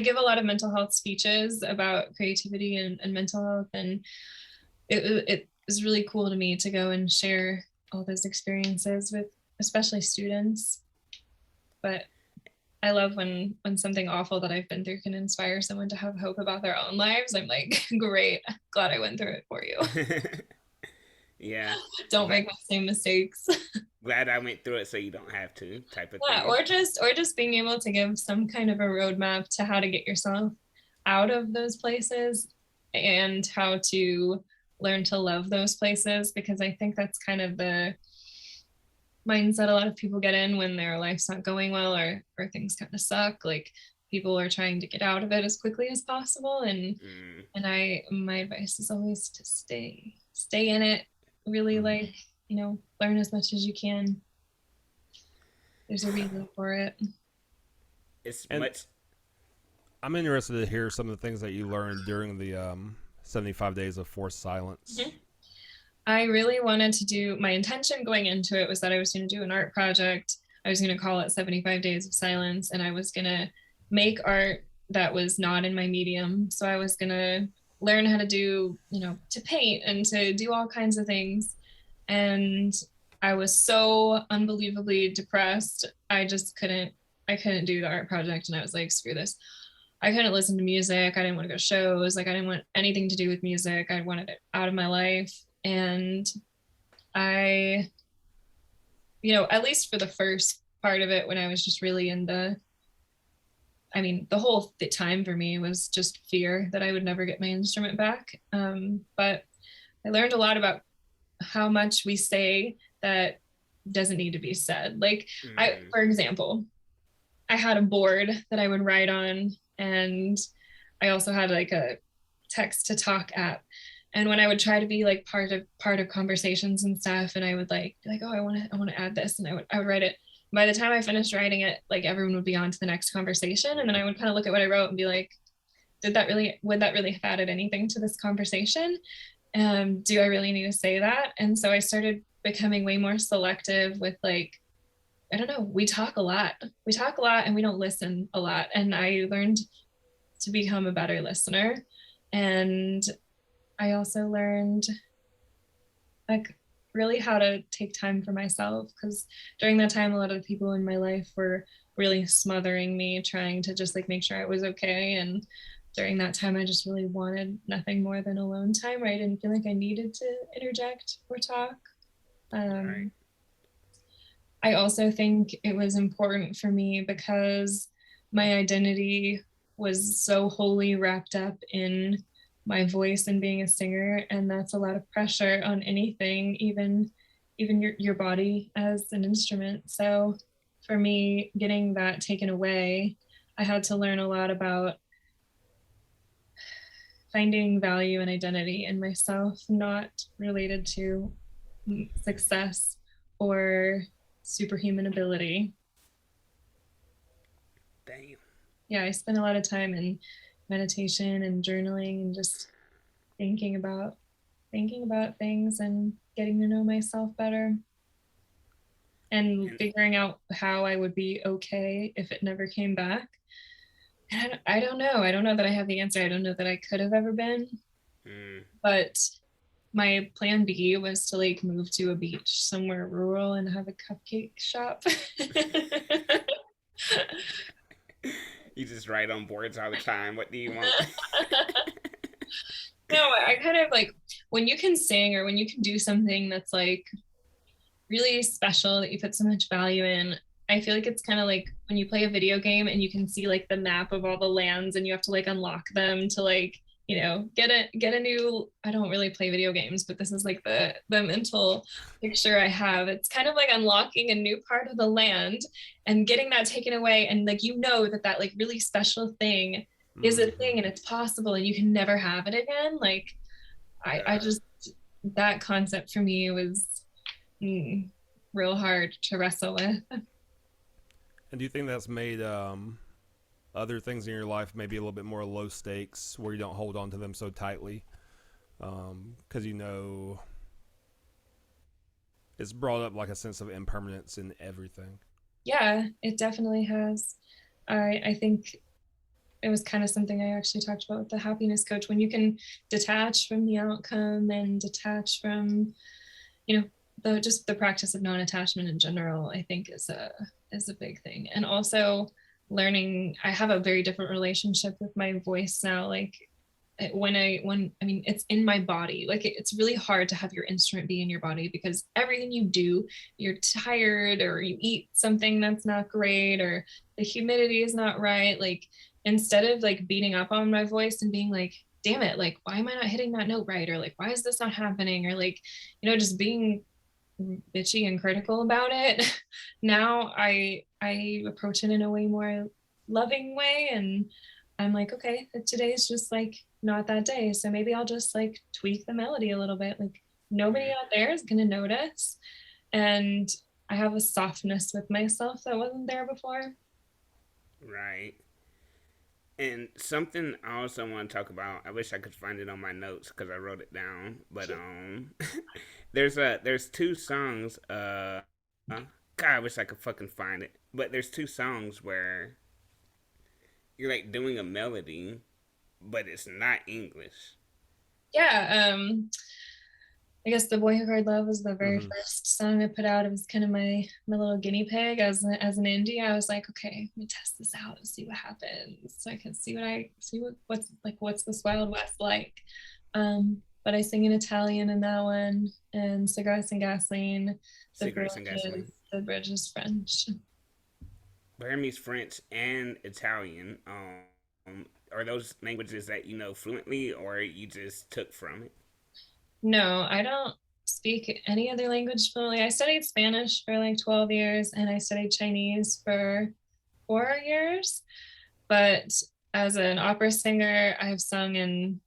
give a lot of mental health speeches about creativity and mental health, and it was really cool to me to go and share all those experiences with especially students. But I love when something awful that I've been through can inspire someone to have hope about their own lives. I'm like, great, glad I went through it for you. Yeah. Don't make the same mistakes. Glad I went through it so you don't have to, type of thing. Or just being able to give some kind of a roadmap to how to get yourself out of those places and how to learn to love those places, because I think that's kind of the mindset a lot of people get in when their life's not going well, or things kind of suck. Like, people are trying to get out of it as quickly as possible, and my advice is always to stay in it, really, like, learn as much as you can. There's a reason for it. I'm interested to hear some of the things that you learned during the 75 days of forced silence. I really wanted to do, my intention going into it was that I was going to do an art project. I was going to call it 75 Days of Silence, and I was going to make art that was not in my medium. So I was going to learn how to do, to paint and to do all kinds of things. And I was so unbelievably depressed. I couldn't do the art project. And I was like, screw this. I couldn't listen to music. I didn't want to go to shows. Like, I didn't want anything to do with music. I wanted it out of my life. And I, at least for the first part of it, when I was just really in the whole time for me was just fear that I would never get my instrument back. But I learned a lot about how much we say that doesn't need to be said. Like, for example, I had a board that I would write on, and I also had like a text to talk app. And when I would try to be like part of conversations and stuff, and I would like be like, oh, I want to add this, and I would write it. By the time I finished writing it, like, everyone would be on to the next conversation, and then I would kind of look at what I wrote and be like, would that really have added anything to this conversation? Do I really need to say that? And so I started becoming way more selective with like I don't know, we talk a lot. We talk a lot and we don't listen a lot. And I learned to become a better listener. And I also learned like really how to take time for myself, because during that time a lot of the people in my life were really smothering me, trying to just like make sure I was okay. And during that time I just really wanted nothing more than alone time where I didn't feel like I needed to interject or talk. Right. um, I also think it was important for me because my identity was so wholly wrapped up in my voice and being a singer, and that's a lot of pressure on anything, even your body as an instrument. So for me, getting that taken away, I had to learn a lot about finding value and identity in myself, not related to success or superhuman ability. Damn. Yeah, I spend a lot of time in meditation and journaling and just thinking about thinking about things and getting to know myself better and And figuring out how I would be okay if it never came back. And I don't know. I don't know that I have the answer. I don't know that I could have ever been, mm, but my plan B was to like move to a beach somewhere rural and have a cupcake shop. you just write on boards all the time. What do you want? No, I kind of like when you can sing or when you can do something that's like really special that you put so much value in. I feel like it's kind of like when you play a video game and you can see like the map of all the lands and you have to like unlock them to like, you know, get a new. I don't really play video games, but this is like the mental picture I have. It's kind of like unlocking a new part of the land and getting that taken away, and like you know that that like really special thing is a Mm-hmm. thing and it's possible and you can never have it again. Like I Yeah. just, that concept for me was mm, real hard to wrestle with. And do you think that's made other things in your life maybe a little bit more low stakes, where you don't hold on to them so tightly? Because you know it's brought up like a sense of impermanence in everything. Yeah, it definitely has. I think it was kind of something I actually talked about with the happiness coach. When you can detach from the outcome and detach from, you know, the just the practice of non-attachment in general, I think is a big thing. And also learning, I have a very different relationship with my voice now. Like when I mean it's in my body, like it's really hard to have your instrument be in your body because everything you do, you're tired or you eat something that's not great or the humidity is not right. Like instead of like beating up on my voice and being like, damn it, like why am I not hitting that note right, or like why is this not happening, or like, you know, just being bitchy and critical about it. Now I approach it in a way more loving way, and I'm like, okay, today's just like not that day, so maybe I'll just like tweak the melody a little bit. Like nobody Mm, out there is gonna notice, and I have a softness with myself that wasn't there before. right. And something I also want to talk about. I wish I could find it on my notes because I wrote it down. But there's two songs. God, I wish I could fucking find it. But there's two songs where you're like doing a melody, but it's not English. Yeah, I guess The Boy Who Cried Love was the very Mm-hmm. first song I put out. It was kind of my little guinea pig as an indie. I was like, okay, let me test this out and see what happens, so I can see what's this Wild West like. But I sing in Italian in that one, and Cigarettes and Gasoline. The Cigarettes and bridge gasoline. the bridge is French. Burmese, French, and Italian. Are those languages that you know fluently, or you just took from it? No, I don't speak any other language fluently. I studied Spanish for like 12 years, and I studied Chinese for 4 years. But as an opera singer, I've sung in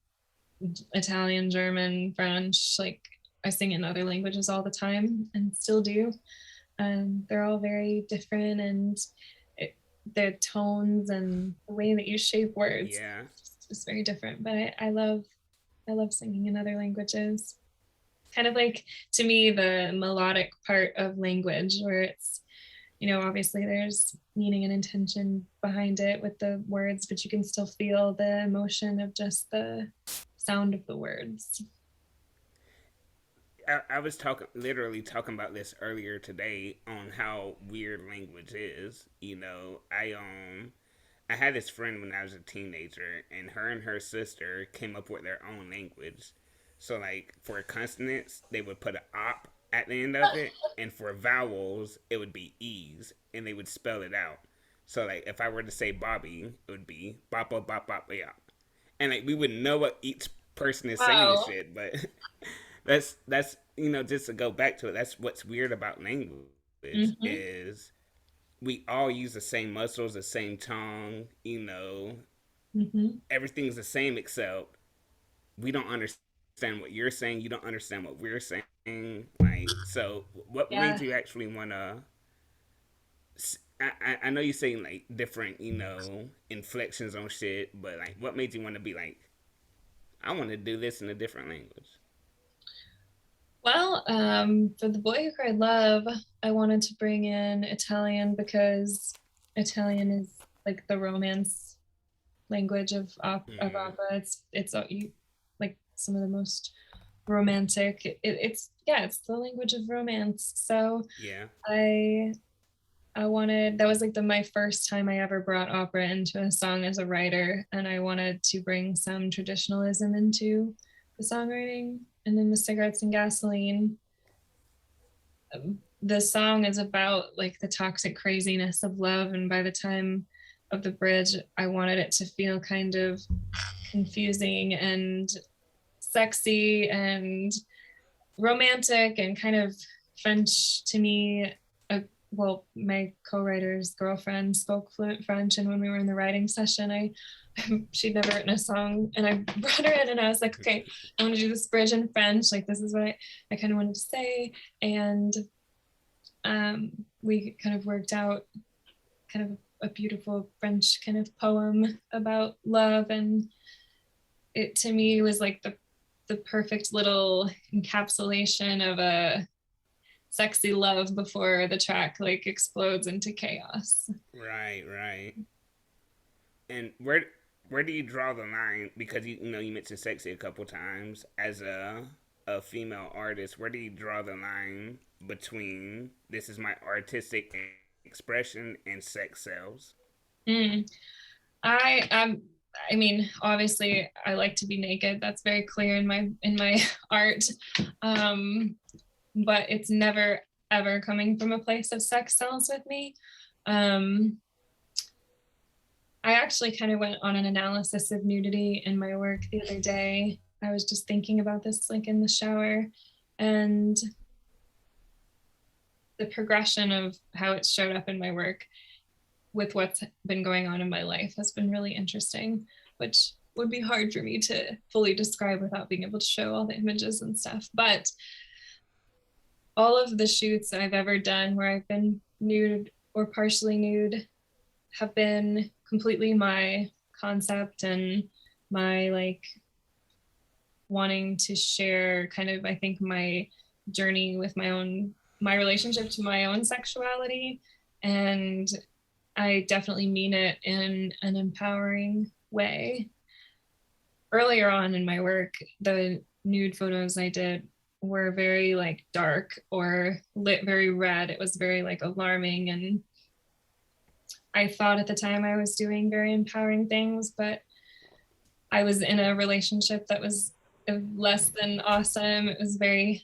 Italian, German, French. Like I sing in other languages all the time and still do. They're all very different, and it, the tones and the way that you shape words Yeah. is very different. But I love singing in other languages. Kind of like, to me, the melodic part of language, where it's Obviously there's meaning and intention behind it with the words, but you can still feel the emotion of just the sound of the words. I was literally talking about this earlier today on how weird language is. I had this friend when I was a teenager, and her sister came up with their own language. So, like, for consonants, they would put an op at the end of it, and for vowels, it would be e's, and they would spell it out. So, like, if I were to say Bobby, it would be boppa bop bop yeah. And like, we would know what each person is saying and Wow. shit, but that's just to go back to it. That's what's weird about language Mm-hmm. is we all use the same muscles, the same tongue. Mm-hmm. Everything's the same except we don't understand what you're saying. You don't understand what we're saying. Like, so what made Yeah. you actually want to? I know you're saying like different, inflections on shit, but like, what made you want to be like, I want to do this in a different language? Well, for The Boy Who Cried Love, I wanted to bring in Italian because Italian is like the romance language of Mm, opera. Like some of the most romantic. It's yeah, it's the language of romance. So yeah. I I wanted that was like my first time I ever brought opera into a song as a writer, and I wanted to bring some traditionalism into the songwriting. And then with Cigarettes and Gasoline, the song is about like the toxic craziness of love, and by the time of the bridge, I wanted it to feel kind of confusing and sexy and romantic and kind of French to me. Well, my co-writer's girlfriend spoke fluent French, and when we were in the writing session, she'd never written a song, and I brought her in, and I was like, okay, I want to do this bridge in French. Like, this is what I kind of wanted to say, and we kind of worked out kind of a beautiful French kind of poem about love, and it to me was like the perfect little encapsulation of a sexy love before the track like explodes into chaos. Right, right. And where do you draw the line? Because you mentioned sexy a couple times as a female artist. Where do you draw the line between this is my artistic expression and sex sells? Mm. I I mean, obviously, I like to be naked. That's very clear in my art, um, but it's never ever coming from a place of sex sells with me. Um, I actually kind of went on an analysis of nudity in my work the other day. I was just thinking about this like in the shower, and the progression of how it showed up in my work with what's been going on in my life has been really interesting, which would be hard for me to fully describe without being able to show all the images and stuff. But all of the shoots I've ever done where I've been nude or partially nude have been completely my concept and my like wanting to share kind of I think my journey with my relationship to my own sexuality, and I definitely mean it in an empowering way. Earlier on in my work, the nude photos I did were very like dark or lit very red. It was very like alarming, and I thought at the time I was doing very empowering things, but I was in a relationship that was less than awesome. It was very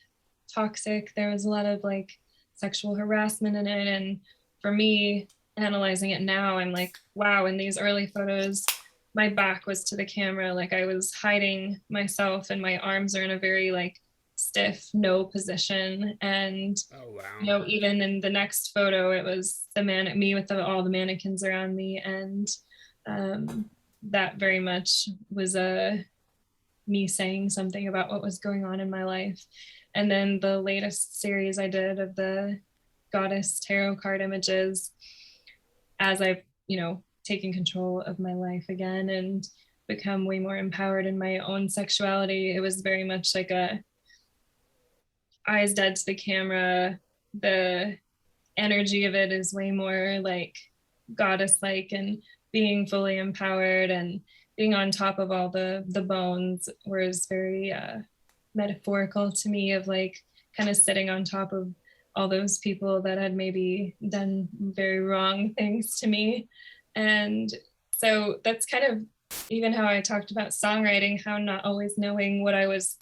toxic. There was a lot of like sexual harassment in it. And for me, analyzing it now, I'm like, wow, in these early photos, my back was to the camera. Like I was hiding myself, and my arms are in a very like stiff no position. And Oh wow. even in the next photo, it was me with all the mannequins around me, and um, that very much was me saying something about what was going on in my life. And then the latest series I did of the goddess tarot card images, as I've taken control of my life again and become way more empowered in my own sexuality, it was very much like a eyes dead to the camera, the energy of it is way more like goddess like, and being fully empowered and being on top of all the bones, was very metaphorical to me, of like kind of sitting on top of all those people that had maybe done very wrong things to me. And so that's kind of even how I talked about songwriting, how not always knowing what I was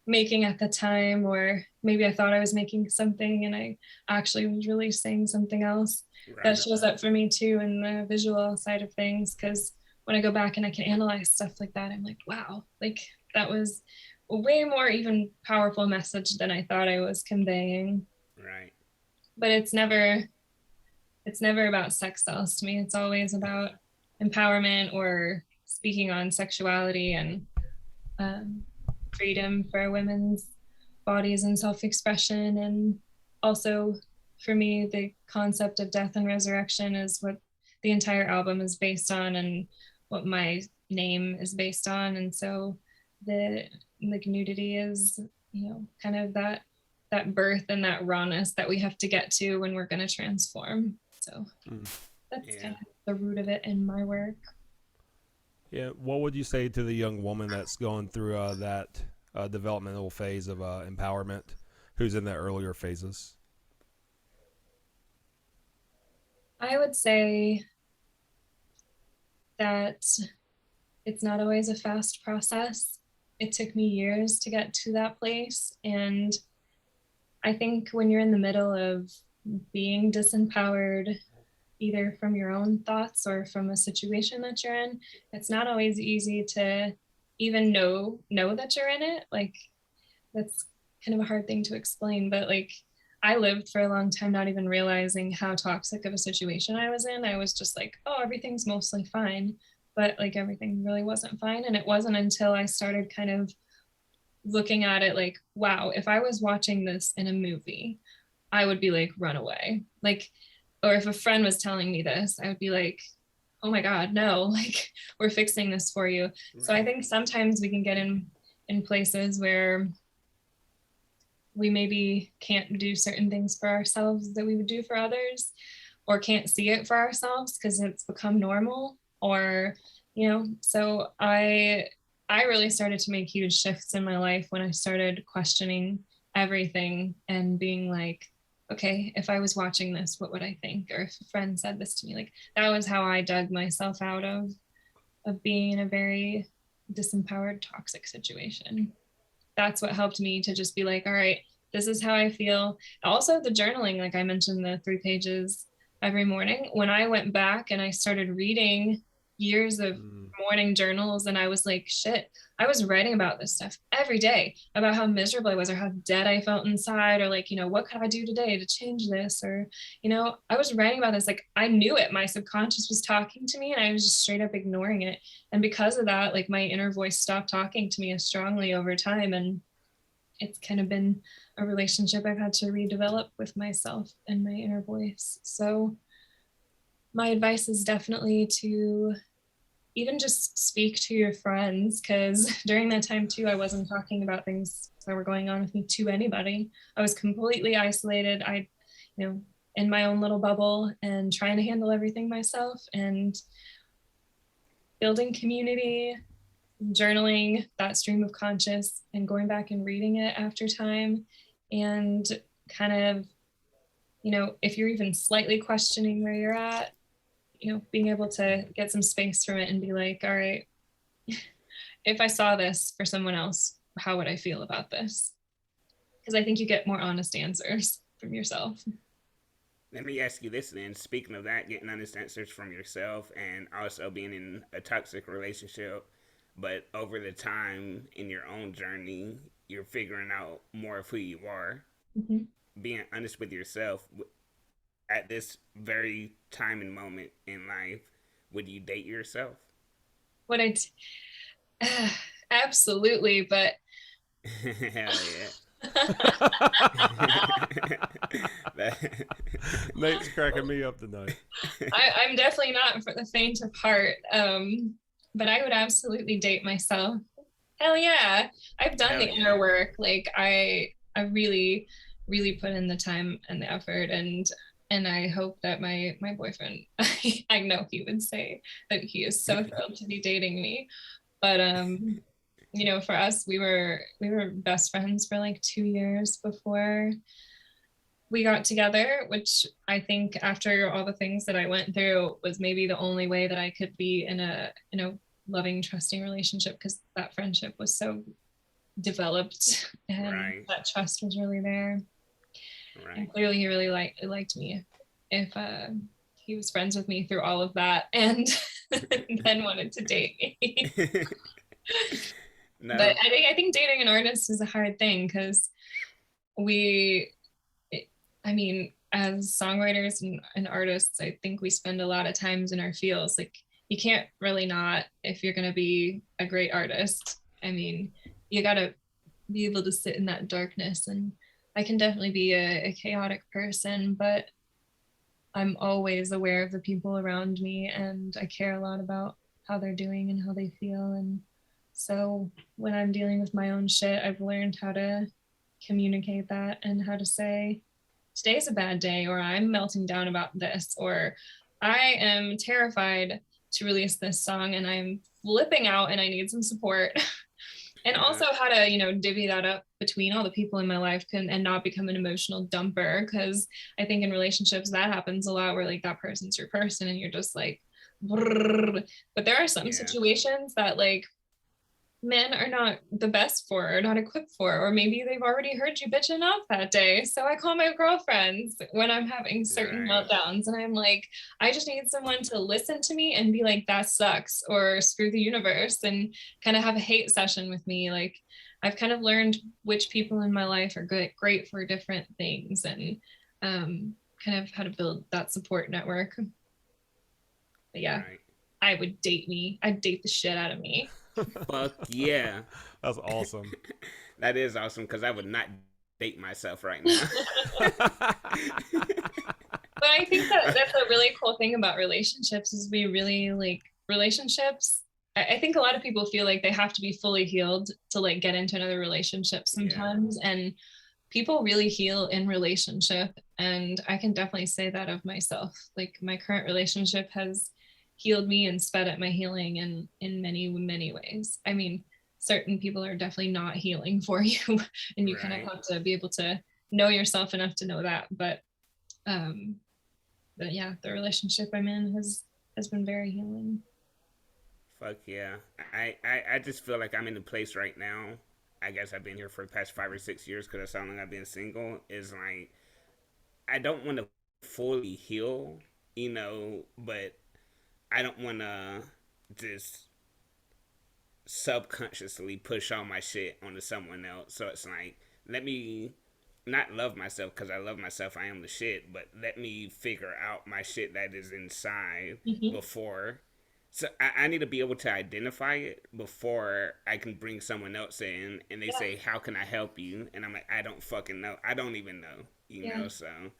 making at the time, or maybe I thought I was making something and I actually was really saying something else. That Right. shows up for me too in the visual side of things, because when I go back and I can analyze stuff like that, I'm like, wow, like that was a way more even powerful message than I thought I was conveying. Right. But it's never about sex sells to me. It's always about empowerment or speaking on sexuality and um, freedom for women's bodies and self-expression. And also for me, the concept of death and resurrection is what the entire album is based on, and what my name is based on. And so the like nudity is, you know, kind of that birth and that rawness that we have to get to when we're going to transform. So that's Yeah. kind of the root of it in my work. Yeah, what would you say to the young woman that's going through that developmental phase of empowerment, who's in the earlier phases? I would say that it's not always a fast process. It took me years to get to that place. And I think when you're in the middle of being disempowered, either from your own thoughts or from a situation that you're in, it's not always easy to even know that you're in it. Like that's kind of a hard thing to explain, but like I lived for a long time not even realizing how toxic of a situation I was in. I was just like, oh, everything's mostly fine, but like everything really wasn't fine. And it wasn't until I started kind of looking at it like, wow, if I was watching this in a movie, I would be like, run away. Like, or if a friend was telling me this, I would be like, oh my God, no, like we're fixing this for you. So I Right. think sometimes we can get in places where we maybe can't do certain things for ourselves that we would do for others, or can't see it for ourselves because it's become normal, or you know. So I really started to make huge shifts in my life when I started questioning everything and being like, okay, if I was watching this, what would I think? Or if a friend said this to me, like that was how I dug myself out of being in a very disempowered, toxic situation. That's what helped me to just be like, all right, this is how I feel. Also, the journaling, like I mentioned, the 3 pages every morning. When I went back and I started reading years of Mm. morning journals, and I was like, shit, I was writing about this stuff every day, about how miserable I was or how dead I felt inside, or like, you know, what could I do today to change this? Or, you know, I was writing about this, like I knew it. My subconscious was talking to me and I was just straight up ignoring it. And because of that, like my inner voice stopped talking to me as strongly over time. And it's kind of been a relationship I've had to redevelop with myself and my inner voice. So my advice is definitely to even just speak to your friends, because during that time too, I wasn't talking about things that were going on with me to anybody. I was completely isolated. You know, in my own little bubble and trying to handle everything myself, and building community, journaling that stream of conscious and going back and reading it after time, and kind of, you know, if you're even slightly questioning where you're at, you know, being able to get some space from it and be like, all right, if I saw this for someone else, how would I feel about this? Because I think you get more honest answers from yourself. Let me ask you this then. Speaking of that, getting honest answers from yourself and also being in a toxic relationship, but over the time in your own journey, you're figuring out more of who you are. Mm-hmm. Being honest with yourself at this very time and moment in life, would you date yourself? What absolutely, but Hell yeah. That- Nate's cracking me up tonight. I'm definitely not for the faint of heart. But I would absolutely date myself. Hell yeah. I've done Hell the yeah. inner work. Like I really, really put in the time and the effort. And And I hope that my boyfriend, I know he would say that he is so thrilled to be dating me. But for us, we were best friends for like 2 years before we got together, which I think after all the things that I went through was maybe the only way that I could be in a loving, trusting relationship, because that friendship was so developed and Right. that trust was really there. And Right. clearly he really liked me. If he was friends with me through all of that and then wanted to date me. But No. I think dating an artist is a hard thing because we I mean, as songwriters and artists, I think we spend a lot of times in our fields. Like, you can't really not if you're going to be a great artist. I mean, you got to be able to sit in that darkness. And I can definitely be a chaotic person, but I'm always aware of the people around me and I care a lot about how they're doing and how they feel. And so when I'm dealing with my own shit, I've learned how to communicate that and how to say, today's a bad day, or I'm melting down about this, or I am terrified to release this song and I'm flipping out and I need some support. And Uh, also how to, divvy that up between all the people in my life and not become an emotional dumper. Because I think in relationships that happens a lot where like that person's your person and you're just like, brrr. But there are some yeah. situations that like men are not the best for or not equipped for, or maybe they've already heard you bitch enough that day. So I call my girlfriends when I'm having certain Right. meltdowns and I'm like, I just need someone to listen to me and be like, that sucks, or screw the universe, and kind of have a hate session with me. Like, I've kind of learned which people in my life are good, great for different things, and kind of how to build that support network. But yeah, Right. I would date me. I'd date the shit out of me. Fuck yeah. That's awesome. That is awesome because I would not date myself right now. But I think that that's a really cool thing about relationships is we really like relationships. I think a lot of people feel like they have to be fully healed to like get into another relationship Yeah. sometimes. And people really heal in relationship. And I can definitely say that of myself. Like, my current relationship has healed me and sped up my healing in many, many ways. I mean, certain people are definitely not healing for you. And you kind of Right. have to be able to know yourself enough to know that. Um, but yeah, the relationship I'm in has been very healing. Fuck yeah. I just feel like I'm in a place right now. I guess I've been here for the past 5 or 6 years because that's how long I've been single. Is like I don't want to fully heal, but I don't want to just subconsciously push all my shit onto someone else. So it's like, let me not love myself because I love myself. I am the shit, but let me figure out my shit that is inside Mm-hmm. before. So I need to be able to identify it before I can bring someone else in and they Yeah, say, how can I help you? And I'm like, I don't fucking know. I don't even know. yeah. So, I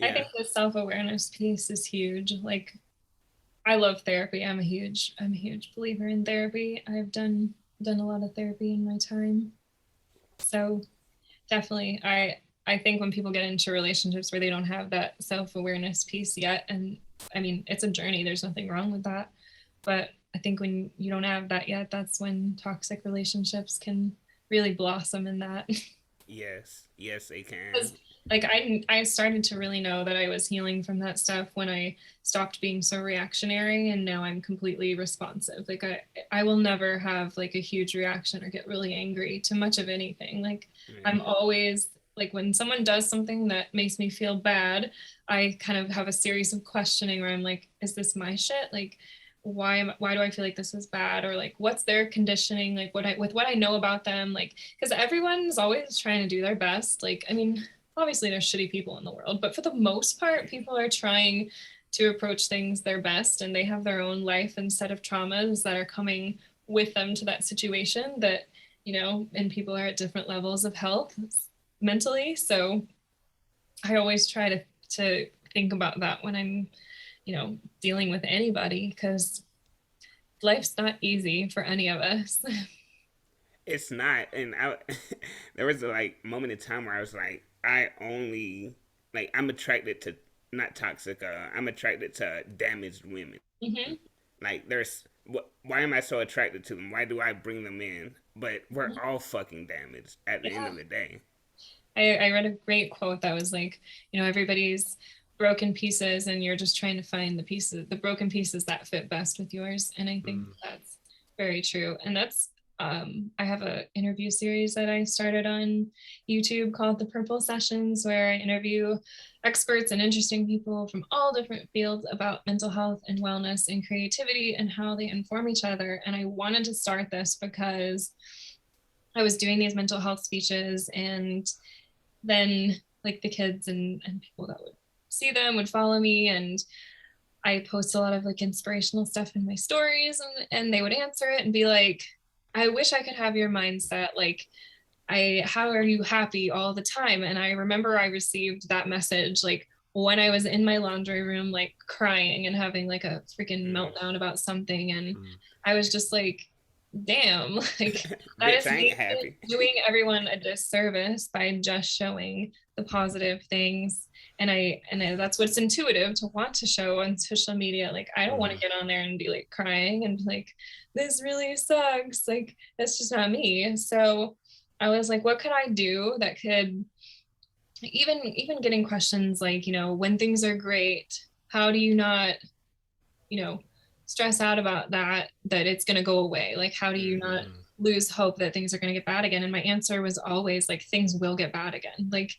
yeah. think the self-awareness piece is huge. Like, I love therapy. I'm a huge believer in therapy. I've done a lot of therapy in my time. So definitely I think when people get into relationships where they don't have that self-awareness piece yet, and I mean, it's a journey, there's nothing wrong with that, but I think when you don't have that yet, that's when toxic relationships can really blossom in that. Yes. Yes, they Because can. like I started to really know that I was healing from that stuff when I stopped being so reactionary, and now I'm completely responsive. Like, I will never have like a huge reaction or get really angry to much of anything. Like, I'm Yeah. always like, when someone does something that makes me feel bad, I kind of have a series of questioning where I'm like, is this my shit? Like, why do I feel like this is bad, or like what's their conditioning, like what I know about them, like, because everyone's always trying to do their best. Like, I mean, obviously there's shitty people in the world, but for the most part people are trying to approach things their best, and they have their own life and set of traumas that are coming with them to that situation, that and people are at different levels of health mentally. So I always try to think about that when I'm dealing with anybody, because life's not easy for any of us. It's not, and there was a like moment in time where I was like, I only like I'm attracted to not toxic. I'm attracted to damaged women. Hmm. Like, why am I so attracted to them? Why do I bring them in? But we're all fucking damaged at the end Yeah. of the day. I read a great quote that was like, everybody's broken pieces and you're just trying to find the broken pieces that fit best with yours. And I think Mm. that's very true. And that's, I have a interview series that I started on YouTube called The Purple Sessions, where I interview experts and interesting people from all different fields about mental health and wellness and creativity and how they inform each other. And I wanted to start this because I was doing these mental health speeches, and then like the kids and people that would see them would follow me, and I post a lot of like inspirational stuff in my stories, and they would answer it and be like, I wish I could have your mindset. Like, how are you happy all the time? And I remember I received that message like when I was in my laundry room, like crying and having like a freaking Mm. meltdown about something. And Mm. I was just like, damn, like that Bitch, is I ain't me happy. doing everyone a disservice by just showing the positive things. And that's what's intuitive to want to show on social media. Like, I don't want to Mm. get on there and be like crying and like, this really sucks. Like, that's just not me. So I was like, what could I do that could, even getting questions like, when things are great, how do you not, you know, stress out about that it's going to go away? Like, how do you Mm-hmm. not Mm. lose hope that things are going to get bad again? And my answer was always like, things will get bad again. Like,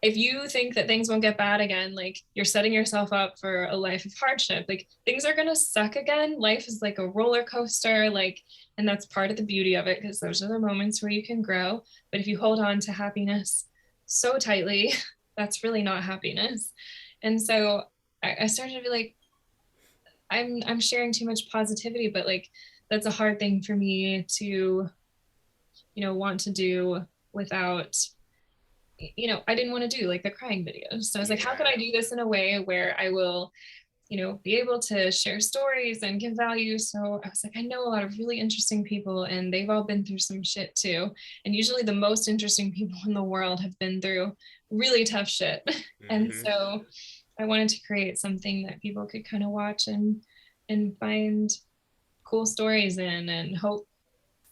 if you think that things won't get bad again, like you're setting yourself up for a life of hardship. Like, things are going to suck again. Life is like a roller coaster. Like, and that's part of the beauty of it, because those are the moments where you can grow. But if you hold on to happiness so tightly, that's really not happiness. And so I started to be like, I'm sharing too much positivity, but like that's a hard thing for me to, want to do without, I didn't want to do like the crying videos. So I was like, how Yeah. could I do this in a way where I will, be able to share stories and give value? So I was like, I know a lot of really interesting people, and they've all been through some shit too. And usually the most interesting people in the world have been through really tough shit. And Mm-hmm. so I wanted to create something that people could kind of watch and find cool stories in, and hope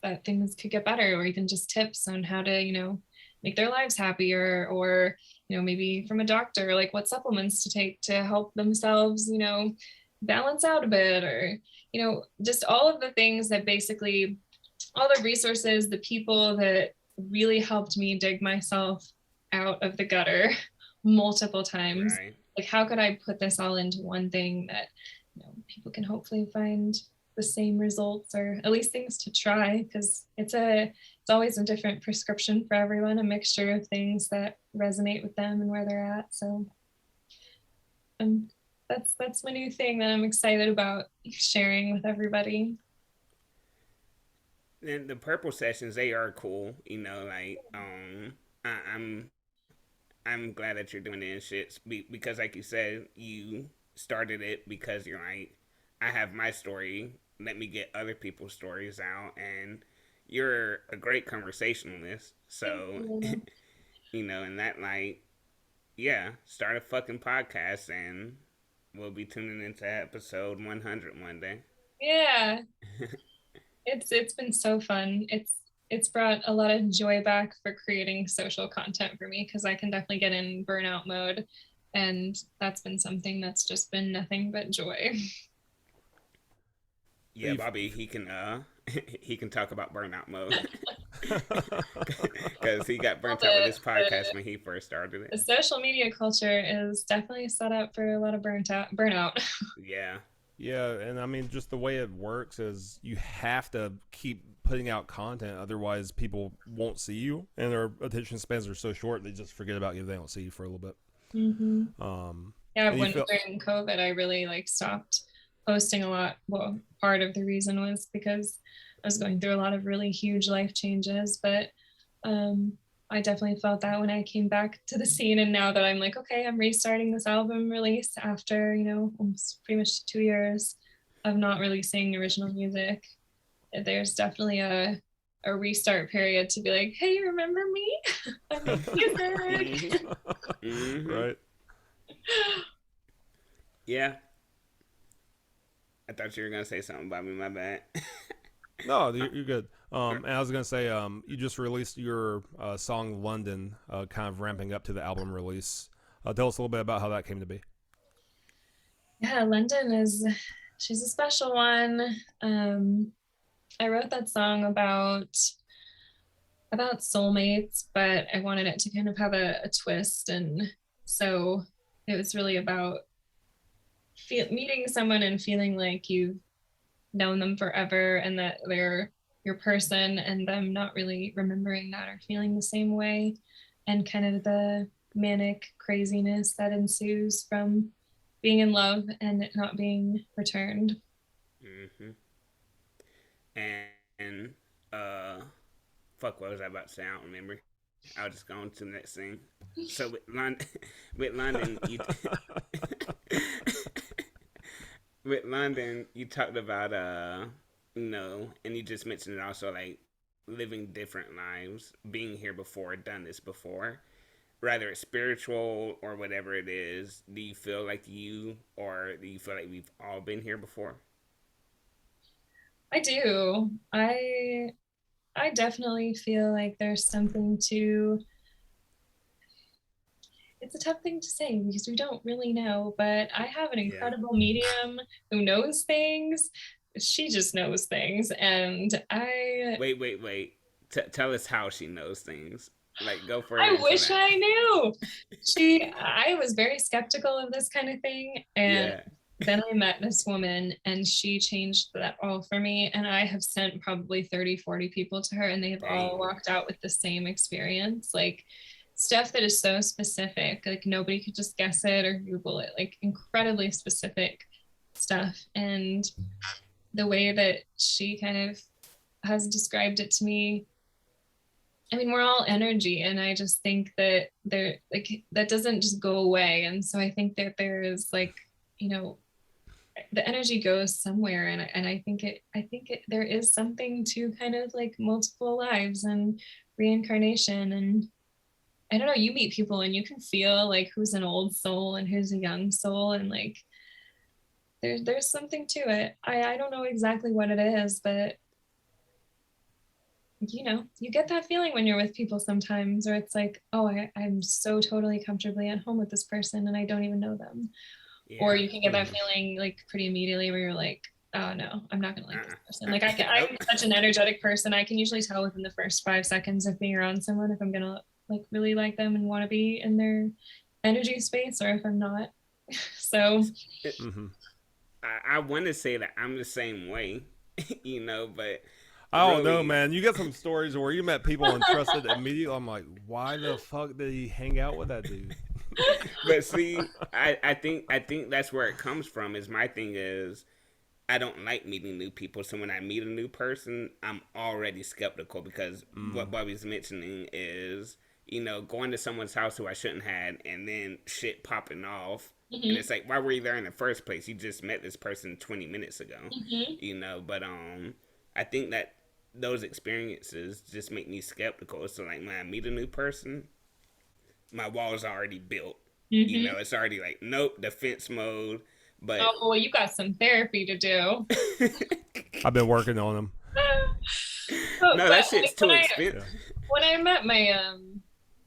that things could get better, or even just tips on how to, make their lives happier, or, maybe from a doctor, like what supplements to take to help themselves, balance out a bit, or, just all of the things that basically, all the resources, the people that really helped me dig myself out of the gutter multiple times. Right. Like, how could I put this all into one thing that, people can hopefully find the same results, or at least things to try, because it's always a different prescription for everyone, a mixture of things that resonate with them and where they're at. So um, that's my new thing that I'm excited about sharing with everybody. And the purple sessions, they are cool. Like I'm I'm glad that you're doing it and shit because, like you said, you started it because you're like, I have my story. Let me get other people's stories out, and you're a great conversationalist. Thank So, you. and that like, yeah, start a fucking podcast, and we'll be tuning into episode 100 one day. Yeah, it's been so fun. It's brought a lot of joy back for creating social content for me, because I can definitely get in burnout mode, and that's been something that's just been nothing but joy. Yeah, Bobby, he can he can talk about burnout mode because he got Well, burnt out with this podcast when he first started the it. social media culture is definitely set up for a lot of burnout. Yeah. Yeah, and I mean, just the way it works is you have to keep putting out content, otherwise people won't see you, and their attention spans are so short they just forget about you. They don't see you for a little bit. Mm-hmm. Yeah, And you when feel during COVID, I really like stopped posting a lot. Well, part of the reason was because I was going through a lot of really huge life changes, but um, I definitely felt that when I came back to the scene. And now that I'm like, okay, I'm restarting this album release after, almost pretty much 2 years of not releasing original music, there's definitely a restart period to be like, hey, remember me? I make music. Mm-hmm. Mm-hmm. right. Yeah, I thought you were gonna say something about me. My bad. No, you're good. And I was gonna say, you just released your song "London," kind of ramping up to the album release. Tell us a little bit about how that came to be. Yeah, London is, she's a special one. I wrote that song about soulmates, but I wanted it to kind of have a twist. And so it was really about meeting someone and feeling like you've known them forever and that they're your person, and them not really remembering that or feeling the same way, and kind of the manic craziness that ensues from being in love and it not being returned. hmm And uh, fuck, what was I about to say? I don't remember. I'll just go on to the next thing. So with London, with London, you with London, you talked about and you just mentioned it also, like living different lives, being here before, done this before. Rather it's spiritual or whatever it is. Do you feel like do you feel like we've all been here before? I do. I definitely feel like there's something to, it's a tough thing to say because we don't really know, but I have an Yeah. incredible medium who knows things. She just knows things. And Wait. Tell us how she knows things. Like, go further I into wish that. I knew. I was very skeptical of this kind of thing. And Yeah. then I met this woman and she changed that all for me. And I have sent probably 30, 40 people to her and they have all Dang. walked out with the same experience. Like stuff that is so specific, like nobody could just guess it or Google it, like incredibly specific stuff. And the way that she kind of has described it to me, I mean, we're all energy, and I just think that there, like, that doesn't just go away. And so I think that there is like, you know, the energy goes somewhere, and I think it, there is something to kind of like multiple lives and reincarnation. And I don't know, you meet people and you can feel like who's an old soul and who's a young soul, and like there's something to it. I don't know exactly what it is, but you know, you get that feeling when you're with people sometimes, or it's like, oh, I'm so totally comfortably at home with this person and I don't even know them. Or Yeah. you can get that feeling like pretty immediately where you're like, oh no, I'm not gonna like this person. Like Nope. I'm such an energetic person. I can usually tell within the first 5 seconds of being around someone if I'm gonna like really like them and want to be in their energy space or if I'm not. So Mm-hmm. I want to say that I'm the same way, but I don't know, really, man. You get some stories where you met people and trusted immediately. I'm like, why the fuck did he hang out with that dude? but see, I think that's where it comes from. Is my thing is I don't like meeting new people. So when I meet a new person, I'm already skeptical because what Mm. Bobby's mentioning is, going to someone's house who I shouldn't have, and then shit popping off. And mhm, it's like, why were you there in the first place? You just met this person 20 minutes ago, mhm. But I think that those experiences just make me skeptical. So like when I meet a new person, my walls are already built. Mhm. It's already like, nope, defense mode. But Oh boy, you got some therapy to do. I've been working on him. no, But that shit's like when too I Yeah. expensive. met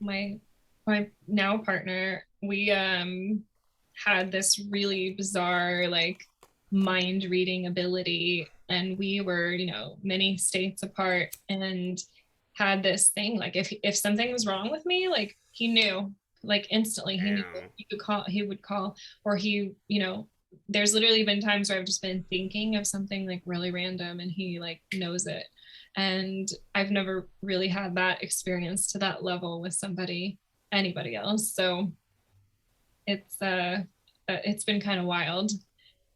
my my now partner, we had this really bizarre like mind reading ability, and we were, you know, many states apart, and had this thing like if something was wrong with me, like he knew, like instantly he knew. Damn. He would call, or he, you know, there's literally been times where I've just been thinking of something like really random and he like knows it. And I've never really had that experience to that level with anybody else. So it's been kind of wild.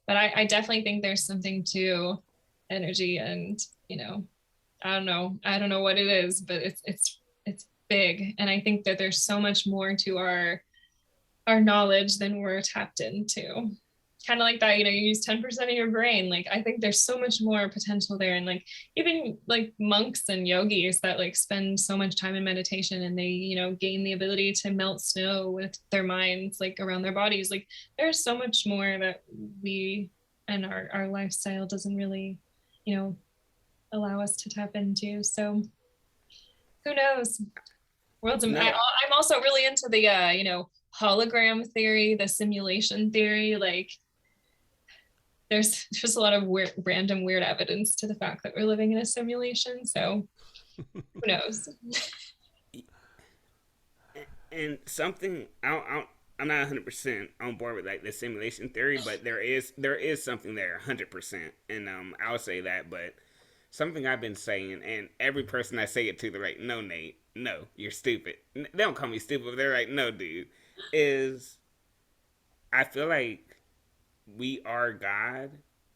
But I definitely think there's something to energy, and you know, I don't know what it is, but it's big. And I think that there's so much more to our knowledge than we're tapped into. kind of like that, you use 10% of your brain. Like, I think there's so much more potential there. And like, even like monks and yogis that like spend so much time in meditation, and they, gain the ability to melt snow with their minds, like around their bodies. Like, there's so much more that we and our lifestyle doesn't really, you know, allow us to tap into. So who knows? No, I'm also really into the, hologram theory, the simulation theory. Like, there's just a lot of random weird evidence to the fact that we're living in a simulation. So who knows? and something I'm not 100% on board with like the simulation theory, but there is something there 100%, and I'll say that. But something I've been saying, and every person I say it to, they're like, "No, Nate, no, you're stupid." They don't call me stupid, but they're like, "No, dude," is I feel like we are God,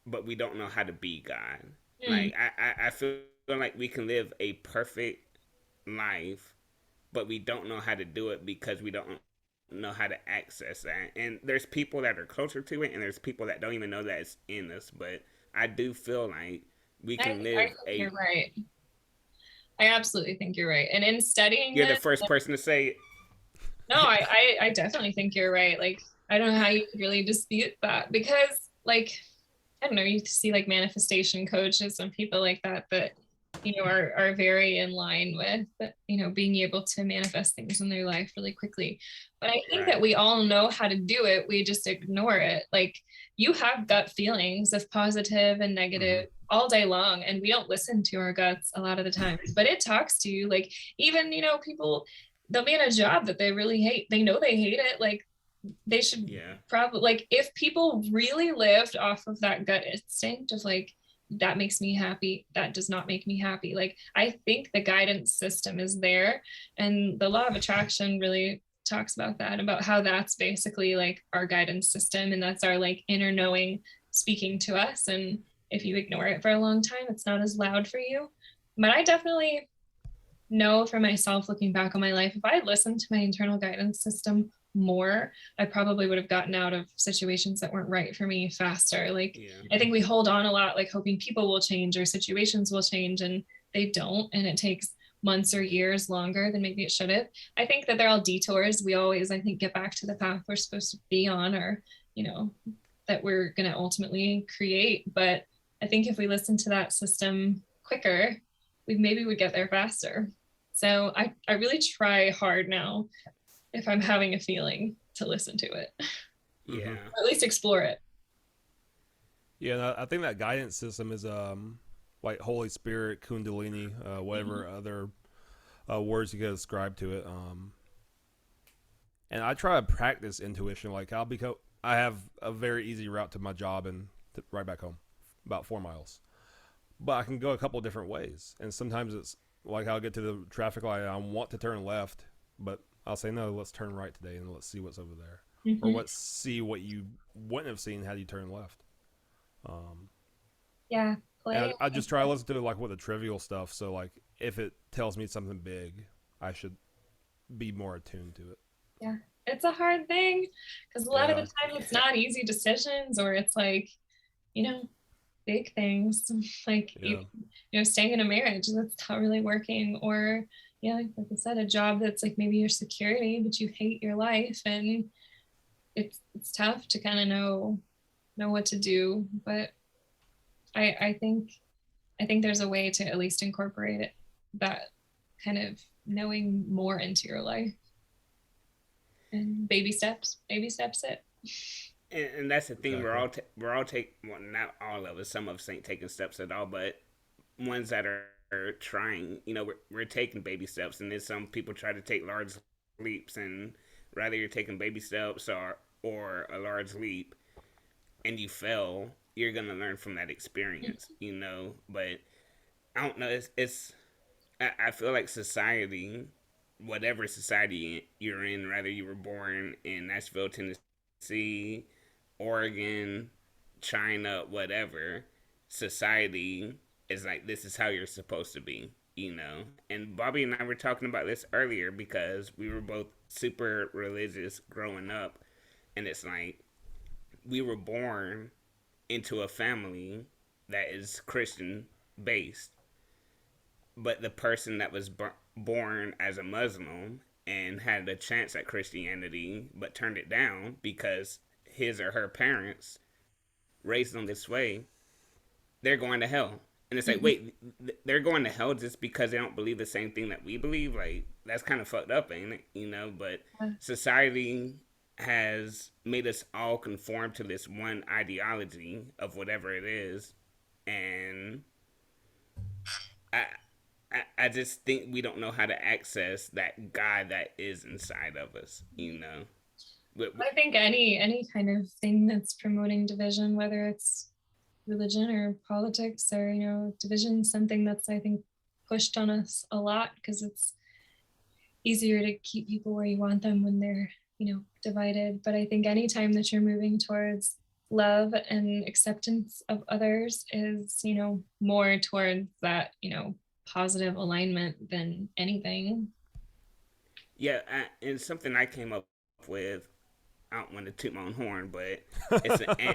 but we don't know how to be God. Mm, Like I feel like we can live a perfect life, but we don't know how to do it because we don't know how to access that. And there's people that are closer to it, and there's people that don't even know that it's in us. But I do feel like we can I live think you're a. right. I absolutely think you're right. And in studying You're the this, first person to say it. no, I definitely think you're right. Like, I don't know how you could really dispute that, because like, I don't know, you see like manifestation coaches and people like that are very in line with, being able to manifest things in their life really quickly. But I think that Right. we all know how to do it. We just ignore it. Like, you have gut feelings of positive and Hmm. negative all day long, and we don't listen to our guts a lot of the times, but it talks to you. Like, even, people, they'll be in a job that they really hate. They know they hate it. Like, they should Yeah. probably, like, if people really lived off of that gut instinct of like, that makes me happy, that does not make me happy. Like, I think the guidance system is there, and the law of attraction really talks about that, about how that's basically like our guidance system, and that's our like inner knowing speaking to us. And if you ignore it for a long time, it's not as loud for you. But I definitely know for myself, looking back on my life, if I had listened to my internal guidance system more, I probably would have gotten out of situations that weren't right for me faster. Like, Yeah. I think we hold on a lot, like hoping people will change or situations will change, and they don't. And it takes months or years longer than maybe it should have. I think that they're all detours. We always, I think, get back to the path we're supposed to be on, or, you know, that we're going to ultimately create. But I think if we listen to that system quicker, we maybe would get there faster. So I really try hard now, if I'm having a feeling, to listen to it, Hmm. Yeah. or at least explore it. Yeah, and I think that guidance system is like Holy Spirit, Kundalini, Mhm. whatever other words you could ascribe to it. And I try to practice intuition. Like I have a very easy route to my job and right back home, about 4 miles. But I can go a couple of different ways, and sometimes it's like I'll get to the traffic light. I want to turn left, but I'll say no. Let's turn right today, and let's see what's over there, or Mm-hmm. let's see what you wouldn't have seen had you turned left. Um, Yeah, and play. I just try to listen to like what the trivial stuff. So like if it tells me something big, I should be more attuned to it. Yeah, it's a hard thing, because a lot of the Yeah. time it's not easy decisions, or it's like, you know, big things, like even, Yeah. staying in a marriage that's not really working, or yeah, like I said, a job that's like maybe your security, but you hate your life, and it's tough to kind of know what to do. But I think there's a way to at least incorporate it, that kind of knowing more into your life, and baby steps it. And that's the thing. Exactly. We're all take well, not all of us. Some of us ain't taking steps at all, but ones that are trying. We're taking baby steps, and then some people try to take large leaps, and rather you're taking baby steps or a large leap, and you fail, you're gonna learn from that experience. But I don't know. I feel like society, whatever society you're in, whether you were born in Nashville, Tennessee, Oregon, China, whatever, society is like, this is how you're supposed to be. And Bobby and I were talking about this earlier because we were both super religious growing up, and it's like we were born into a family that is Christian based, but the person that was born as a Muslim and had a chance at Christianity but turned it down because his or her parents raised them this way, they're going to hell. And it's like, Mhm. wait, they're going to hell just because they don't believe the same thing that we believe? Like, that's kind of fucked up, ain't it? You know, but society has made us all conform to this one ideology of whatever it is. And I, I just think we don't know how to access that guy that is inside of us, you know? But, I think any kind of thing that's promoting division, whether it's religion or politics or division, something that's I think pushed on us a lot because it's easier to keep people where you want them when they're divided. But I think anytime that you're moving towards love and acceptance of others is more towards that positive alignment than anything. yeah, and something I came up with, I don't want to toot my own horn, but it's an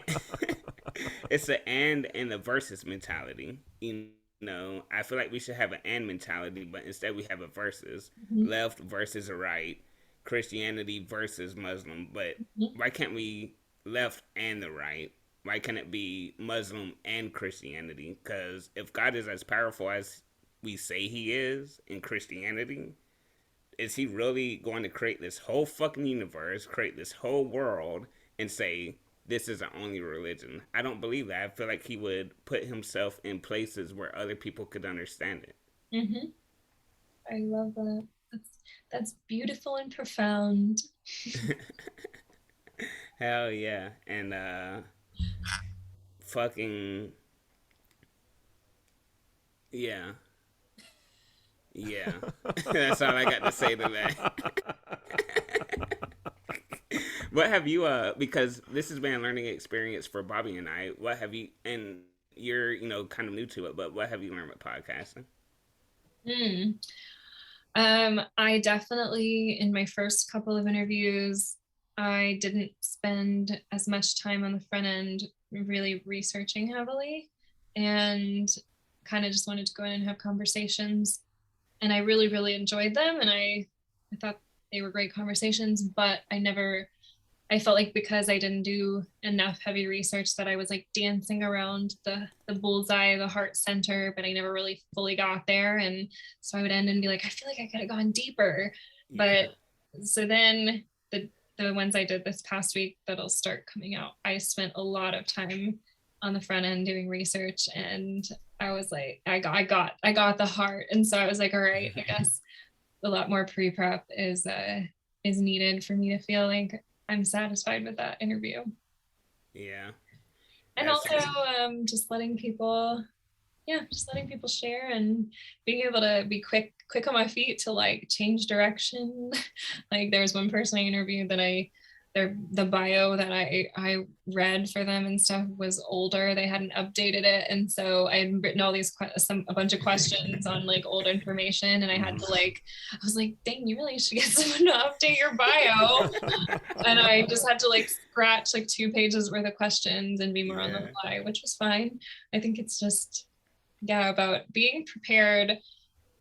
it's an and a versus mentality. You know, I feel like we should have an and mentality, but instead we have a versus, Mhm. left versus a right, Christianity versus Muslim. But Mhm. why can't we left and the right? Why can't it be Muslim and Christianity? Because if God is as powerful as we say He is in Christianity, is he really going to create this whole fucking universe, create this whole world, and say this is the only religion? I don't believe that. I feel like he would put himself in places where other people could understand it. Mhm. I love that. That's beautiful and profound. Hell yeah. And fucking yeah. Yeah. That's all I got to say to that. What have you because this has been a learning experience for Bobby and I, what have you, and you're, kind of new to it, but what have you learned with podcasting? Hmm. I definitely, in my first couple of interviews, I didn't spend as much time on the front end really researching heavily and kind of just wanted to go in and have conversations. And I really, really enjoyed them. And I thought they were great conversations, but I felt like because I didn't do enough heavy research that I was like dancing around the bullseye, the heart center, but I never really fully got there. And so I would end and be like, I feel like I could have gone deeper. Yeah. But so then the ones I did this past week that'll start coming out, I spent a lot of time on the front end doing research and I was like, I got the heart. And so I was like, all right, I guess a lot more pre-prep is needed for me to feel like I'm satisfied with that interview. Yeah. And That's also just letting people, yeah, just letting people share and being able to be quick on my feet to like change direction. Like there was one person I interviewed that the bio that I read for them and stuff was older. They hadn't updated it, and so I had written all these a bunch of questions on like old information, and I had Mhm. to like I was like, dang, you really should get someone to update your bio. And I just had to like scratch like 2 pages worth of questions and be more on the Yeah. fly, which was fine. I think it's just yeah about being prepared,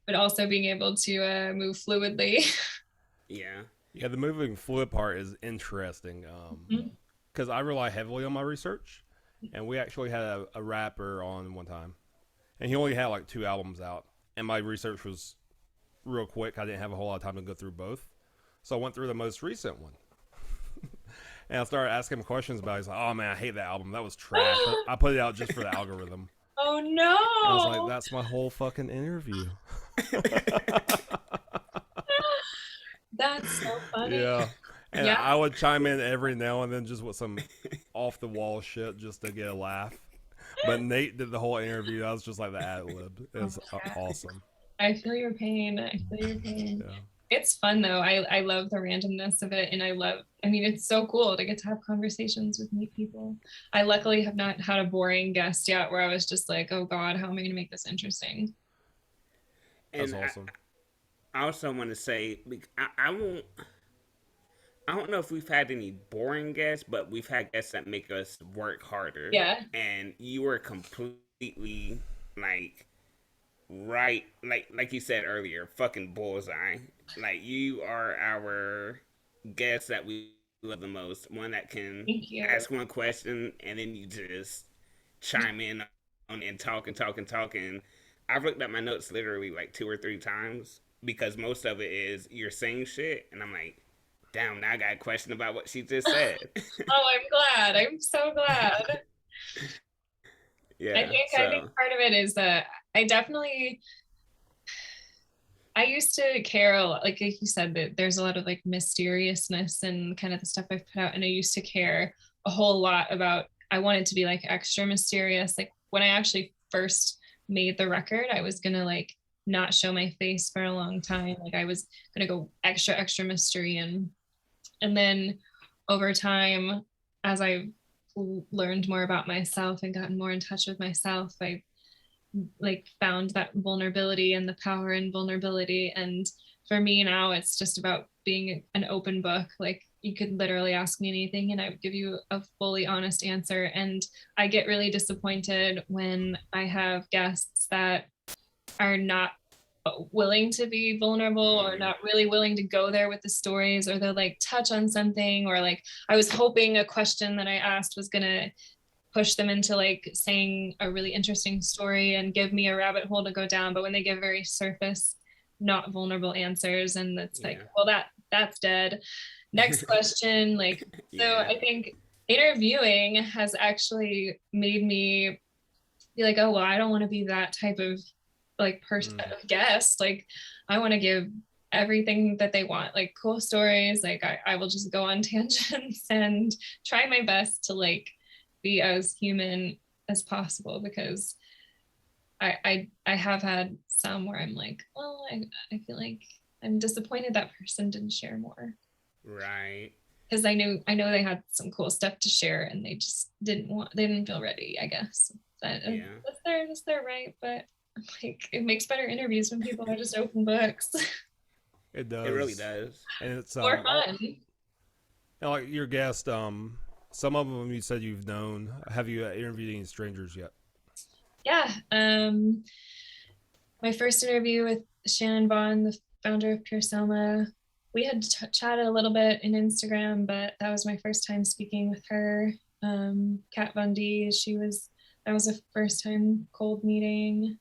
but also being able to move fluidly. Yeah. Yeah, the moving fluid part is interesting because I rely heavily on my research, and we actually had a rapper on one time, and he only had like 2 albums out, and my research was real quick. I didn't have a whole lot of time to go through both, so I went through the most recent one, and I started asking him questions about it. He's like, "Oh man, I hate that album. That was trash. I put it out just for the algorithm." Oh And I was like, no. "That's my whole fucking interview." That's so funny. Yeah. And Yeah. I would chime in every now and then just with some off the wall shit just to get a laugh. But Nate did the whole interview. I was just like the ad lib. Oh It's my God. awesome. I feel your pain. I feel your pain. Yeah. It's fun though. I love the randomness of it. And I mean, it's so cool to get to have conversations with new people. I luckily have not had a boring guest yet where I was just like, oh God, how am I going to make this interesting? That's And awesome. I also want to say, I won't. I don't know if we've had any boring guests, but we've had guests that make us work harder. Yeah. And you were completely like right, like you said earlier, fucking bullseye. Like you are our guest that we love the most. One that can Thank you. ask one question and then you just chime in on and talk and talk and talk. And I've looked at my notes literally like 2 or 3 times because most of it is you're saying shit, and I'm like, damn, now I got a question about what she just said. Oh, I'm glad. I'm so glad. Yeah, I think so part of it is that I definitely I used to care a lot, like you said, that there's a lot of like mysteriousness and kind of the stuff I've put out, and I used to care a whole lot about. I wanted to be like extra mysterious. Like when I actually first made the record, I was gonna like not show my face for a long time. Like I was gonna go extra mystery, and then over time, as I learned more about myself and gotten more in touch with myself, I like found that vulnerability and the power in vulnerability. And for me now, it's just about being an open book. Like you could literally ask me anything and I would give you a fully honest answer. And I get really disappointed when I have guests that are not willing to be vulnerable or mm, not really willing to go there with the stories, or they'll like touch on something, or like I was hoping a question that I asked was gonna push them into like saying a really interesting story and give me a rabbit hole to go down, but when they give very surface, not vulnerable answers, and it's like, yeah, well, that's dead. Next question. Like, so yeah, I think interviewing has actually made me be like, oh well, I don't want to be that type of like person Mm. of guest. Like I want to give everything that they want, like cool stories. Like I will just go on tangents and try my best to like be as human as possible, because I have had some where I'm like, well, I feel like I'm disappointed that person didn't share more, right, because I know they had some cool stuff to share and they just they didn't feel ready, I guess. That, yeah. that's their right, but like it makes better interviews when people are just open books. It It really does, does. and it's More all, fun. like your guest. Some of them you said you've known. Have you interviewed any strangers yet? Yeah. My first interview with Shannon Vaughn, the founder of Pure Selma, we had chatted a little bit in Instagram, but that was my first time speaking with her. Kat Von D, that was a first time cold meeting.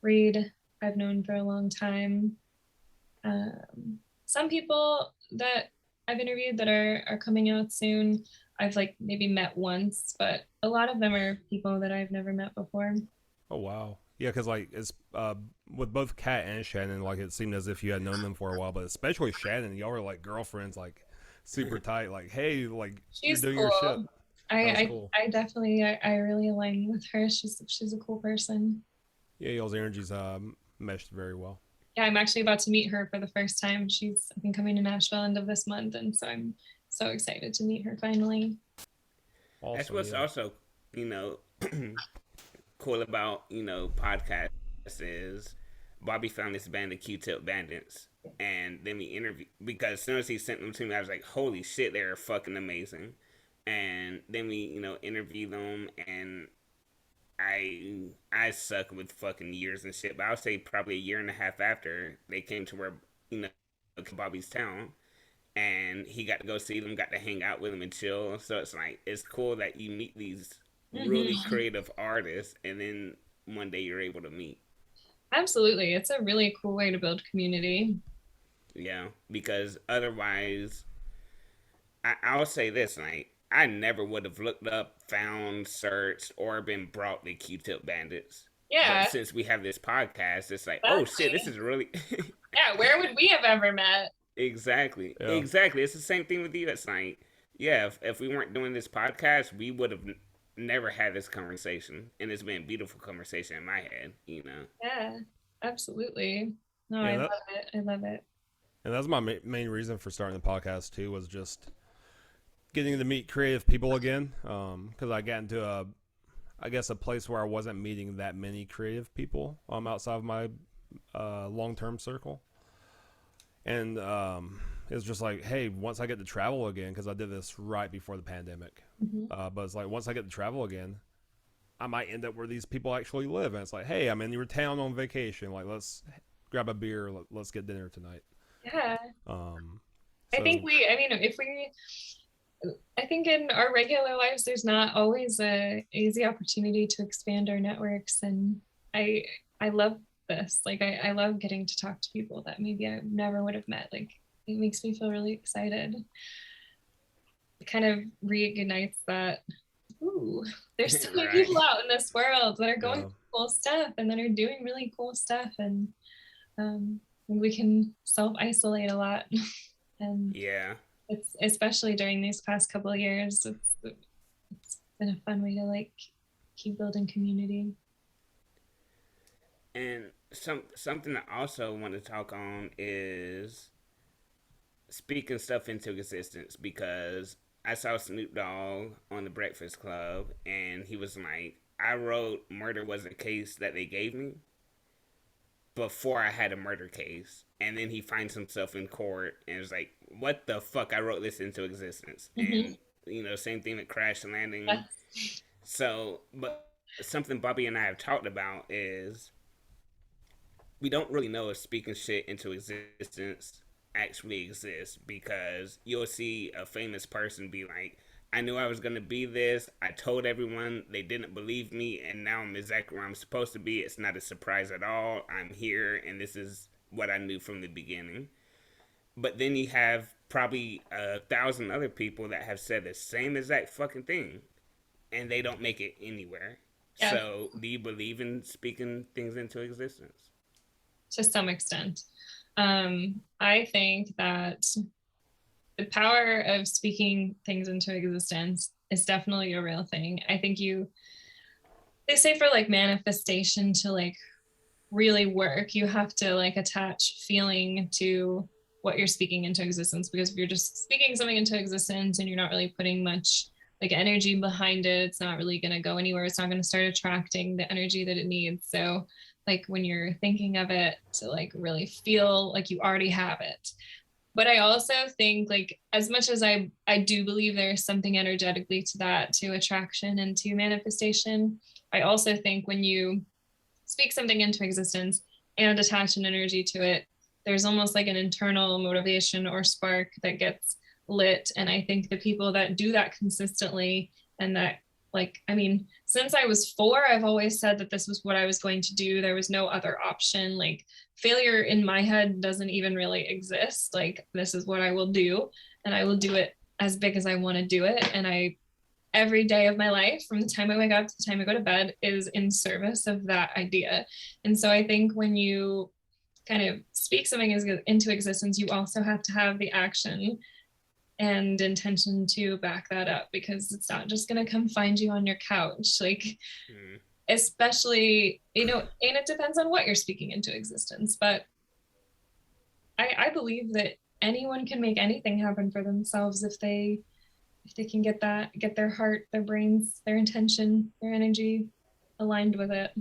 Reed, I've known for a long time. Some people that I've interviewed that are coming out soon, I've like maybe met once, but a lot of them are people that I've never met before. Oh wow, yeah, because like it's with both Kat and Shannon, like it seemed as if you had known them for a while, but especially Shannon, y'all were like girlfriends, like super tight. Like hey, like you're She's doing your shit. cool. That was cool. I definitely I really align with her. She's a cool person. Yeah, y'all's energies meshed very well. Yeah, I'm actually about to meet her for the first time. She's I think coming to Nashville end of this month, and so I'm so excited to meet her finally. That's Awesome, what's yeah. also, you know, cool about, podcasts is Bobby found this band, the Q-Tip Bandits, and then we interviewed, because as soon as he sent them to me, I was like, holy shit, they're fucking amazing. And then we, interviewed them, and I suck with fucking years and shit, but I'll say probably a year and a half after they came to where, you know, Bobby's town, and he got to go see them, got to hang out with them and chill. So it's like it's cool that you meet these really Mm-hmm. creative artists, and then one day you're able to meet. Absolutely, it's a really cool way to build community. Yeah, because otherwise, I'll say this, like I never would have looked up, found, searched, or been brought the Q-Tip Bandits. But Yeah, since we have this podcast, it's like, oh shit, this exactly. is really Yeah, where would we have ever met? exactly, Yeah. exactly. It's the same thing with you. It's like, yeah, if we weren't doing this podcast, we would have never had this conversation, and it's been a beautiful conversation in my head. Yeah, absolutely. No, Yeah, I that love it. I love it. and that's my main reason for starting the podcast too, was just getting to meet creative people again. Because I got into I guess a place where I wasn't meeting that many creative people outside of my long term circle, and It's just like, hey, once I get to travel again, because I did this right before the pandemic. Mhm. But it's like once I get to travel again, I might end up where these people actually live, and it's like, hey, I'm in your town on vacation. Like, let's grab a beer. Let's get dinner tonight. Yeah. Um, I think so I mean, if we, I think in our regular lives, there's not always a easy opportunity to expand our networks. And I, I love this. Like, I love getting to talk to people that maybe I never would have met. Like, it makes me feel really excited. It kind of reignites that, ooh, there's so many Right. people out in this world that are going yeah, through cool stuff and that are doing really cool stuff. And we can self isolate a lot. And Yeah. it's especially during these past couple of years, it's been a fun way to like keep building community. And something I also want to talk on is speaking stuff into existence, because I saw Snoop Dogg on the Breakfast Club and he was like, I wrote murder was a case that they gave me before I had a murder case. And then he finds himself in court and is like, what the fuck? I wrote this into existence. Mm-hmm. And, same thing with Crash Landing. Yes. So, but something Bobby and I have talked about is we don't really know if speaking shit into existence actually exists, because you'll see a famous person be like, I knew I was going to be this. I told everyone, they didn't believe me, and now I'm exactly where I'm supposed to be. It's not a surprise at all. I'm here, and this is what I knew from the beginning. But then you have probably 1,000 other people that have said the same exact fucking thing, and they don't make it anywhere. Yes, So, do you believe in speaking things into existence? to some extent. I think that the power of speaking things into existence is definitely a real thing. I think they say for like manifestation to like really work, you have to like attach feeling to what you're speaking into existence. Because if you're just speaking something into existence and you're not really putting much like energy behind it, it's not really going to go anywhere. It's not going to start attracting the energy that it needs. So like when you're thinking of it, to like really feel like you already have it. But I also think like as much as I do believe there's something energetically to that, to attraction and to manifestation, I also think when you speak something into existence and attach an energy to it, there's almost like an internal motivation or spark that gets lit. And I think the people that do that consistently, and that, like, I mean, since I was 4, I've always said that this was what I was going to do. There was no other option. Like, failure in my head doesn't even really exist. Like, this is what I will do, and I will do it as big as I want to do it. And every day of my life, from the time I wake up to the time I go to bed, is in service of that idea. And so I think when you kind of speak something into existence, you also have to have the action and intention to back that up, because it's not just going to come find you on your couch. Like, Mm. especially, and it depends on what you're speaking into existence. But I believe that anyone can make anything happen for themselves if they can get their heart, their brains, their intention, their energy aligned with it.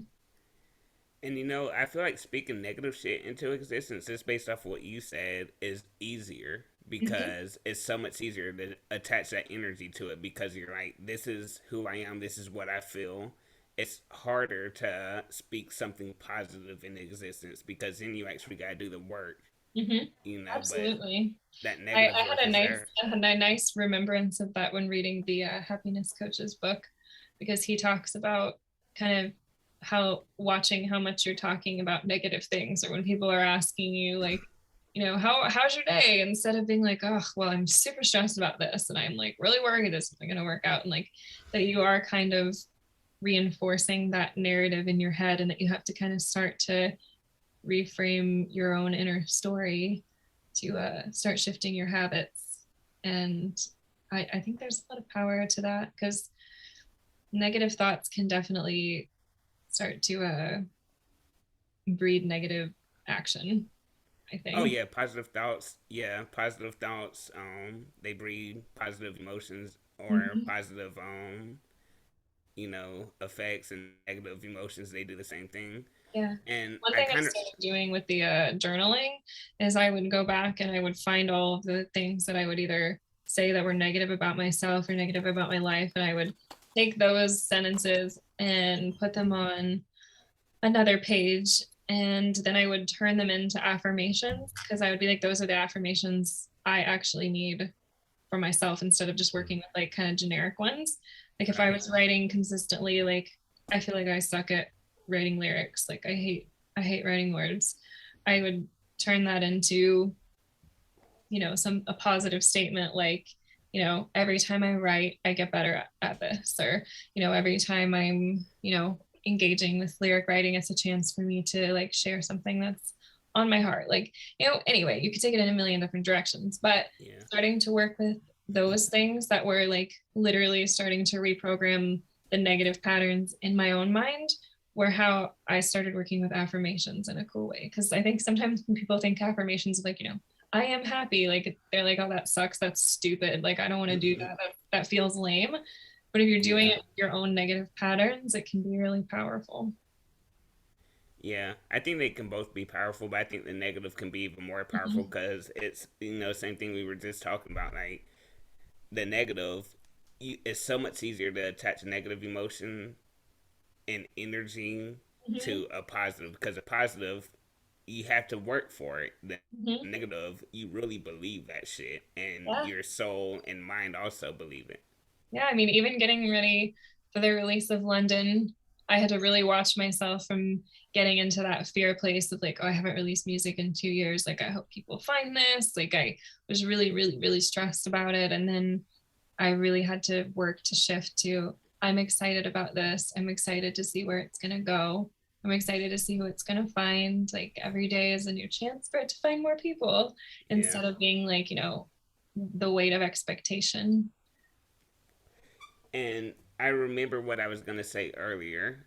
And I feel like speaking negative shit into existence, just based off of what you said, is easier Mm-hmm. because it's so much easier to attach that energy to it, because you're like, this is who I am, this is what I feel. It's harder to speak something positive into existence, because then you actually got to do the work, Mm-hmm. but Absolutely. that I, negative I work had a is nice there. I had a nice remembrance of that when reading the happiness coach's book, because he talks about kind of how watching how much you're talking about negative things, or when people are asking you like, how's your day, instead of being like, oh well, I'm super stressed about this and I'm like really worried this isn't going to work out, and like that you are kind of reinforcing that narrative in your head, and that you have to kind of start to reframe your own inner story to start shifting your habits. And I think there's a lot of power to that, because negative thoughts can definitely start to breed negative action, I Oh think. yeah, positive thoughts. Yeah, positive thoughts. They breed positive emotions, or Mm-hmm. positive effects, and negative emotions. They do the same thing. Yeah. And One I thing I kind of, started doing with the journaling is I would go back and I would find all of the things that I would either say that were negative about myself or negative about my life. And I would take those sentences and put them on another page. And then I would turn them into affirmations because I would be like, those are the affirmations I actually need for myself instead of just working with like kind of generic ones. Like if I right. was writing consistently, like I feel like I suck at writing lyrics. Like I hate writing words. I would turn that into, some a positive statement like, every time I write, I get better at this, or, every time I'm, engaging with lyric writing, it's a chance for me to like share something that's on my heart. Like, anyway, you could take it in a million different directions, but Yeah. starting to work with those things that were like literally starting to reprogram the negative patterns in my own mind were how I started working with affirmations in a cool way. Cause I think sometimes when people think affirmations like, I am happy, like they're like, oh, that sucks. That's stupid. Like, I don't want to do that. That feels lame. But if you're doing Yeah. it your own negative patterns, it can be really powerful. Yeah, I think they can both be powerful, but I think the negative can be even more powerful Mhm. because it's, same thing we were just talking about. Like the negative, it's so much easier to attach negative emotion and energy Mhm. to a positive, because a positive, you have to work for it. The Mhm. negative, you really believe that shit, and Yeah. your soul and mind also believe it. Yeah. I mean, even getting ready for the release of London, I had to really watch myself from getting into that fear place of like, oh, I haven't released music in 2 years. Like, I hope people find this. Like, I was really, really, really stressed about it. And then I really had to work to shift to, I'm excited about this. I'm excited to see where it's going to go. I'm excited to see who it's going to find. Like every day is a new chance for it to find more people Yeah. instead of being like, the weight of expectation. And I remember what I was gonna say earlier.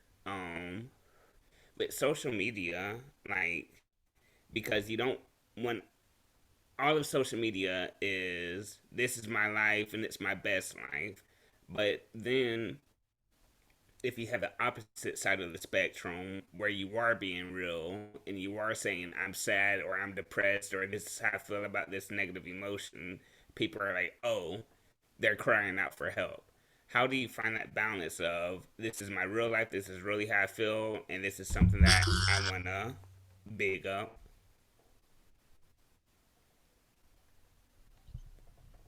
With social media, like, because you don't want, all of social media is, this is my life and it's my best life. But then if you have the opposite side of the spectrum where you are being real and you are saying I'm sad or I'm depressed or this is how I feel about this negative emotion, people are like, oh, they're crying out for help. How do you find that balance of, this is my real life, this is really how I feel, and this is something that I wanna big up?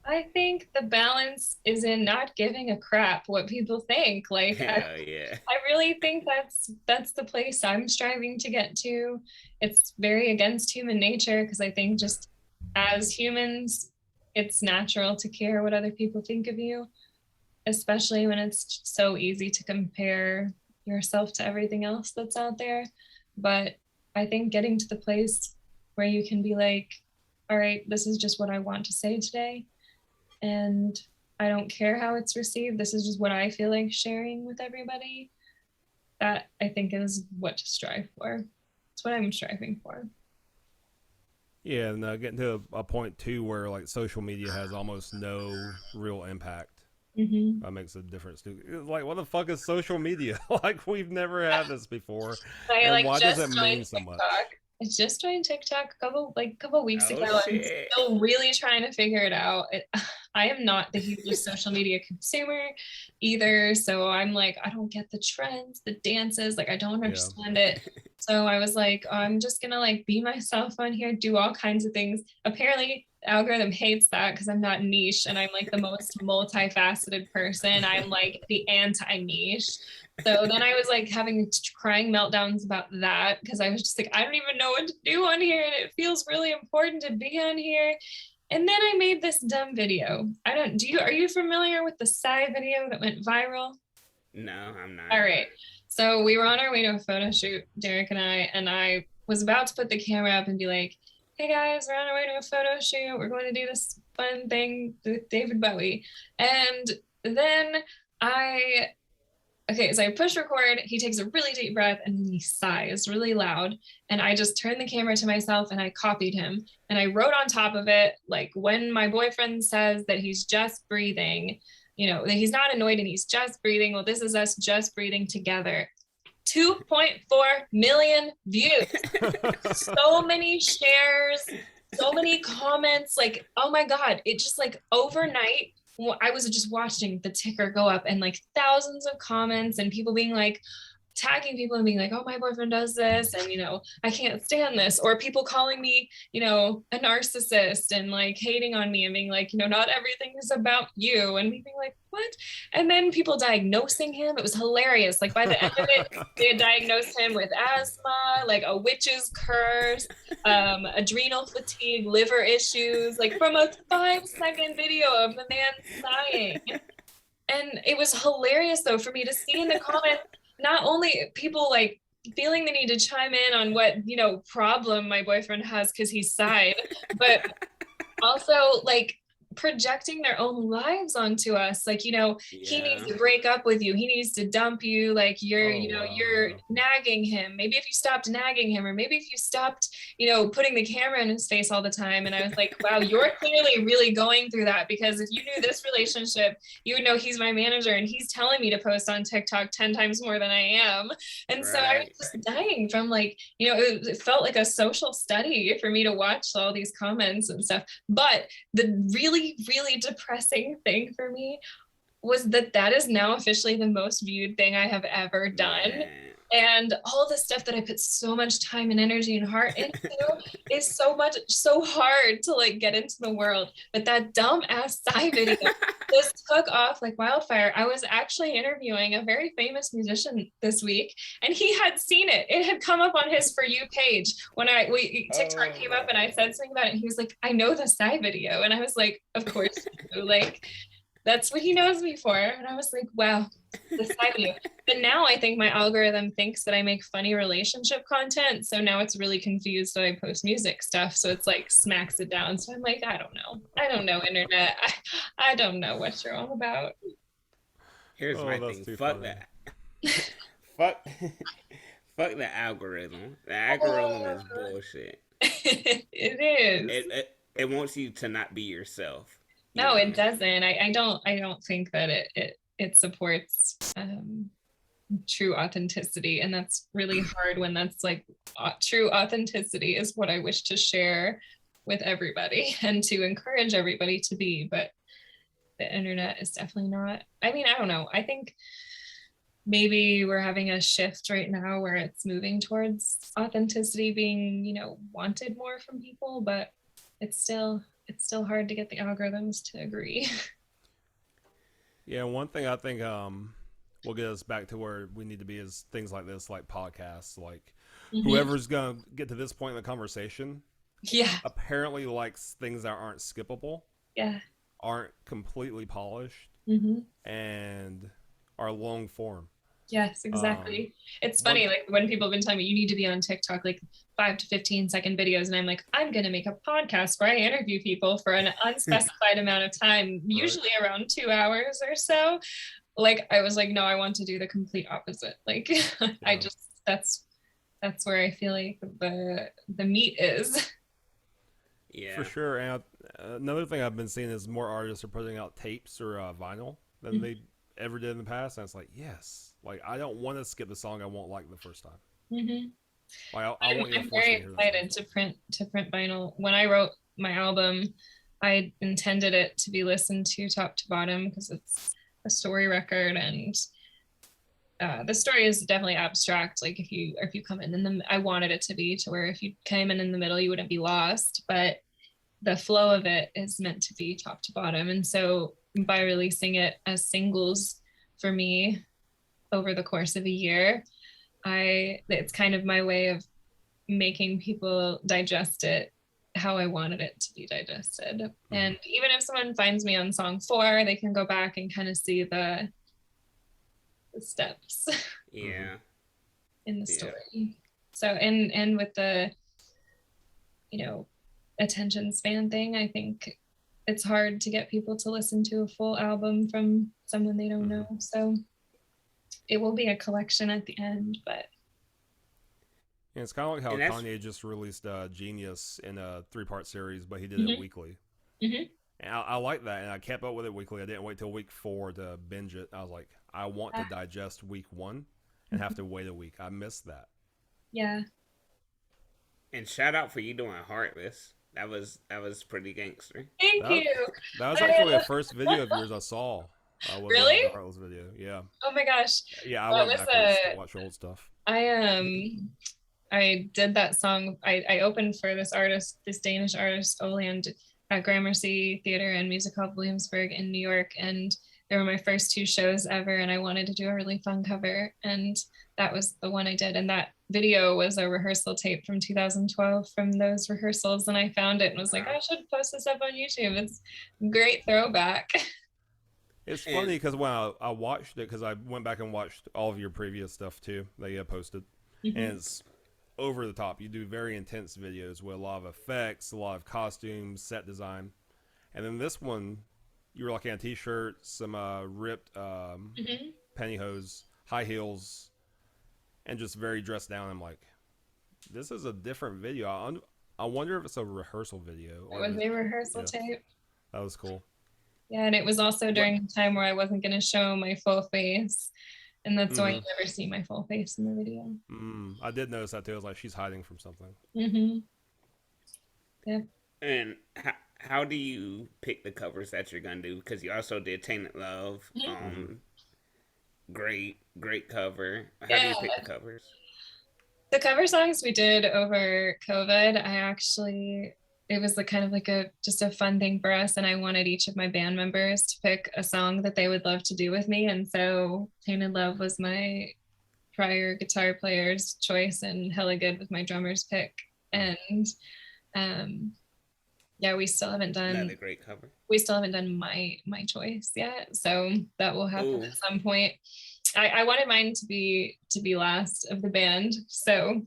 I think the balance is in not giving a crap what people think. Like Hell yeah. I really think that's the place I'm striving to get to. It's very against human nature because I think just as humans, it's natural to care what other people think of you, especially when it's so easy to compare yourself to everything else that's out there. But I think getting to the place where you can be like, all right, this is just what I want to say today. And I don't care how it's received. This is just what I feel like sharing with everybody. That I think is what to strive for. It's what I'm striving for. Yeah, and getting to a point too where like social media has almost no real impact. Mm-hmm. That makes a difference too. It's like, what the fuck is social media? Like, we've never had this before, I and like why does it just mean joined so much? TikTok. I just joined TikTok a couple weeks Oh ago. I'm shit. still really trying to figure it out. I am not the hugest social media consumer either, so I'm like, I don't get the trends, the dances, like I don't Yeah, understand it. So I was like, oh, I'm just gonna like be myself on here, do all kinds of things. Apparently, the algorithm hates that because I'm not niche and I'm like the most multifaceted person. I'm like the anti-niche. So then I was like having crying meltdowns about that because I was just like, I don't even know what to do on here. And it feels really important to be on here. And then I made this dumb video. I don't, are you familiar with the Psy video that went viral? No, I'm not. All right. So we were on our way to a photo shoot, Derek and I was about to put the camera up and be like, hey guys, we're on our way to a photo shoot. We're going to do this fun thing with David Bowie. And then I okay, so I push record, he takes a really deep breath and he sighs really loud. And I just turned the camera to myself and I copied him. And I wrote on top of it, like, when my boyfriend says that he's just breathing, that he's not annoyed and he's just breathing. Well, this is us just breathing together. 2.4 million views, so many shares, so many comments. Like, oh my God, it just like overnight, I was just watching the ticker go up and like thousands of comments and people being like, tagging people and being like, oh, my boyfriend does this, and I can't stand this, or people calling me a narcissist and like hating on me and being like, not everything is about you, and me being like, what? And then people diagnosing him. It was hilarious. Like by the end of it, they had diagnosed him with asthma, like a witch's curse, adrenal fatigue, liver issues, like from a 5-second video of the man sighing. And it was hilarious though for me to see in the comments not only people like feeling the need to chime in on what problem my boyfriend has because he sighed, but also like projecting their own lives onto us, like he needs to break up with you, he needs to dump you, like you're nagging him. Maybe if you stopped nagging him, or maybe if you stopped putting the camera in his face all the time. And I was like, wow, you're clearly really going through that, because if you knew this relationship, you would know he's my manager and he's telling me to post on TikTok 10 times more than I am. And so I was just dying from like it felt like a social study for me to watch all these comments and stuff. But the really depressing thing for me was that is now officially the most viewed thing I have ever done. Yeah. And all the stuff that I put so much time and energy and heart into is so hard to like get into the world. But that dumb ass side video just took off like wildfire. I was actually interviewing a very famous musician this week, and he had seen it. It had come up on his For You page when TikTok came up, and I said something about it, and he was like, I know the side video. And I was like, of course you do. Like, that's what he knows me for. And I was like, wow, the side video. But now I think my algorithm thinks that I make funny relationship content. So now it's really confused that I post music stuff. So it's like smacks it down. So I'm like, I don't know, internet. I don't know what you're all about. Here's my thing. Fuck that. fuck the algorithm. The algorithm is bullshit. It is. It wants you to not be yourself. No, it doesn't. I don't think that it supports true authenticity, and that's really hard when that's like true authenticity is what I wish to share with everybody and to encourage everybody to be. But the internet is definitely not. I mean, I don't know. I think maybe we're having a shift right now where it's moving towards authenticity being, wanted more from people, but it's still hard to get the algorithms to agree. Yeah, one thing I think will get us back to where we need to be is things like this, like podcasts, like whoever's going to get to this point in the conversation apparently likes things that aren't skippable, aren't completely polished, and are long form. Yes, exactly. It's funny, like when people have been telling me you need to be on TikTok, like 5 to 15-second videos, and I'm like, I'm going to make a podcast where I interview people for an unspecified amount of time, usually around 2 hours or so. Like, I was like, no, I want to do the complete opposite. Like, I just, that's where I feel like the meat is. Yeah, for sure. And another thing I've been seeing is more artists are putting out tapes or vinyl than they ever did in the past, and it's like, yes, like I don't want to skip the song I won't like the first time. Like, I'm very excited to print vinyl. When I wrote my album, I intended it to be listened to top to bottom because it's a story record, and the story is definitely abstract. Like if you come in I wanted it to be to where if you came in the middle, you wouldn't be lost, but the flow of it is meant to be top to bottom. And so by releasing it as singles for me over the course of a year, it's kind of my way of making people digest it how I wanted it to be digested. And even if someone finds me on song 4, they can go back and kind of see the steps in the story. So and with the attention span thing, I think it's hard to get people to listen to a full album from someone they don't know. So it will be a collection at the end, but yeah, it's kind of like how Kanye just released Genius in a 3-part series, but he did it weekly. And I like that, and I kept up with it weekly. I didn't wait till week 4 to binge it. I was like, I want to digest week 1 and have to wait a week. I missed that. Yeah. And shout out for you doing Heartless. That was pretty gangster. Thank That you. that was actually the I, first video of yours I saw. Was really? the Heartless video. Yeah, Oh my gosh. yeah. I That went was backwards to watch old stuff. I did that song. I opened for this artist, this Danish artist, Oland, at Gramercy Theater and Music Hall Williamsburg in New York. And they were my first two shows ever. And I wanted to do a really fun cover. And that was the one I did. And that video was a rehearsal tape from 2012 from those rehearsals. And I found it and was like, Wow. I should post this up on YouTube. It's a great throwback. It's And funny because when I watched it, because I went back and watched all of your previous stuff too that you had posted, and it's over the top. You do very intense videos with a lot of effects, a lot of costumes, set design, and then this one, you were like in a t-shirt, some ripped pantyhose, high heels, and just very dressed down. I'm like, this is a different video. I wonder if it's a rehearsal video. It was a rehearsal tape. That was cool. Yeah, and it was also what during the time where I wasn't going to show my full face. And that's why you never see my full face in the video. I did notice that too. I was like, she's hiding from something. Yeah. and how do you pick the covers that you're gonna do? Because you also did Tainted Love. Great cover. How do you Yeah. pick the covers? The cover songs we did over COVID, it was like kind of like just a fun thing for us. And I wanted each of my band members to pick a song that they would love to do with me. And so Tainted Love was my prior guitar player's choice and Hella Good was my drummer's pick. And yeah, we still haven't Another great cover. done my choice yet. So that will happen Ooh. at some point. I wanted mine to be last of the band. So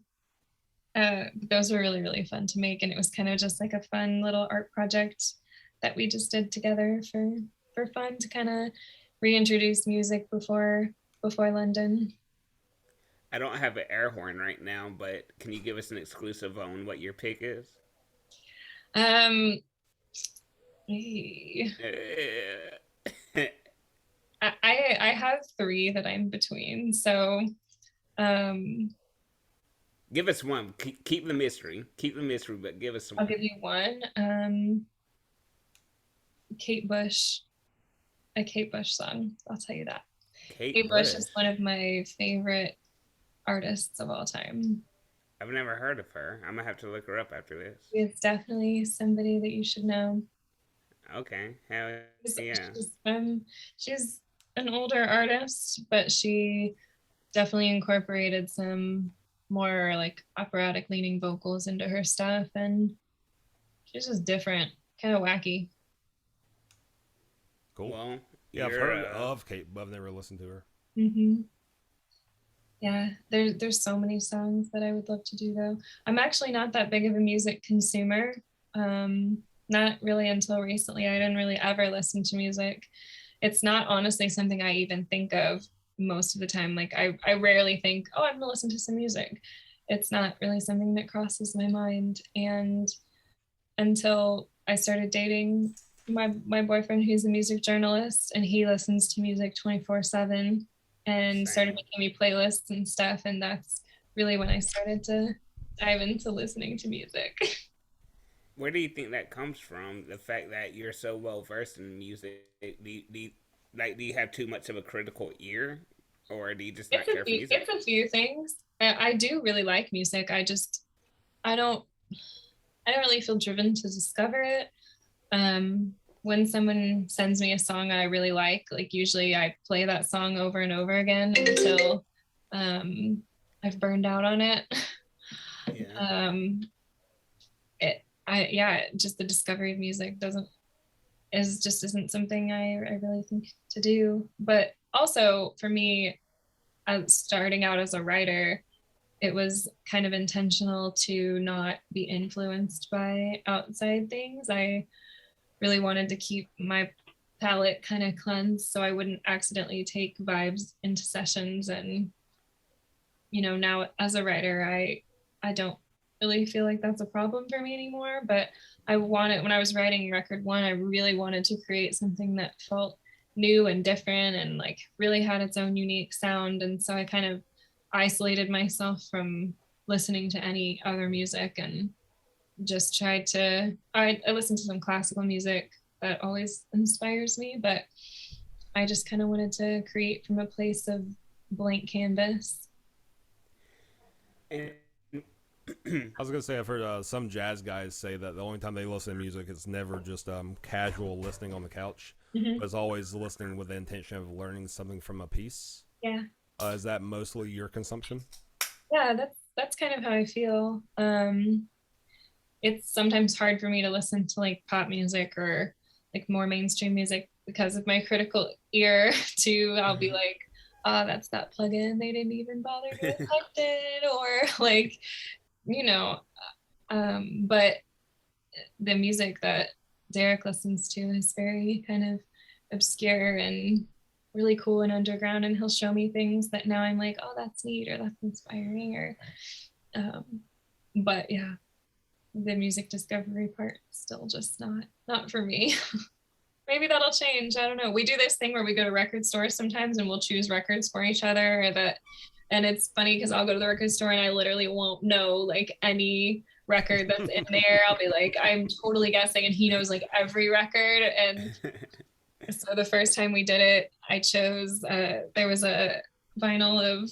those were really, really fun to make. And it was kind of just like a fun little art project that we just did together for fun to kind of reintroduce music before London. I don't have an air horn right now, but can you give us an exclusive on what your pick is? Um, I have three that I'm between. So Give us one. Keep the mystery. Keep the mystery, but give us I'll one. give you one. Kate Bush, a Kate Bush song. I'll tell you that. Kate Bush is one of my favorite artists of all time. I've never heard of her. I'm gonna have to look her up after this. It's definitely somebody that you should know. Okay. Hell yeah. She's an older artist, but she definitely incorporated some more like operatic leaning vocals into her stuff, and she's just different, kind of wacky. Cool. Well, Yeah, I've heard of Kate, but I've never listened to her. Yeah, there's so many songs that I would love to do though. I'm actually not that big of a music consumer. Not really until recently. I didn't really ever listen to music. It's not honestly something I even think of most of the time. Like I rarely think, oh, I'm gonna listen to some music. It's not really something that crosses my mind. And until I started dating my boyfriend, who's a music journalist, and he listens to music 24/7 and started making me playlists and stuff. And that's really when I started to dive into listening to music. Where do you think that comes from? The fact that you're so well versed in music. Do you have too much of a critical ear, or do you just not care for music? It's a few things. I do really like music. I don't really feel driven to discover it. When someone sends me a song I really like usually I play that song over and over again until I've burned out on it. Yeah. Just the discovery of music isn't something I really think to do. But also for me, starting out as a writer, it was kind of intentional to not be influenced by outside things. I really wanted to keep my palette kind of cleansed so I wouldn't accidentally take vibes into sessions. And now as a writer, I don't really feel like that's a problem for me anymore. But when I was writing record one, I really wanted to create something that felt new and different and like really had its own unique sound. And so I kind of isolated myself from listening to any other music, and just tried to I listen to some classical music that always inspires me, but I just kind of wanted to create from a place of blank canvas. And I was gonna say I've heard some jazz guys say that the only time they listen to music is never just casual listening on the couch, Mm-hmm. but it's always listening with the intention of learning something from a piece. Yeah. Is that mostly your consumption? Yeah, that's kind of how I feel. It's sometimes hard for me to listen to like pop music or like more mainstream music because of my critical ear too. I'll be like, oh, that's that plugin they didn't even bother to affect it, or like, you know, but the music that Derek listens to is very kind of obscure and really cool and underground, and he'll show me things that now I'm like, oh, that's neat, or that's inspiring, or um, but yeah, the music discovery part still just not for me. Maybe that'll change. I don't know. We do this thing where we go to record stores sometimes and we'll choose records for each other, or that, and it's funny because I'll go to the record store and I literally won't know like any record that's in there. I'll be like, I'm totally guessing, and he knows like every record. And so the first time we did it, I chose there was a vinyl of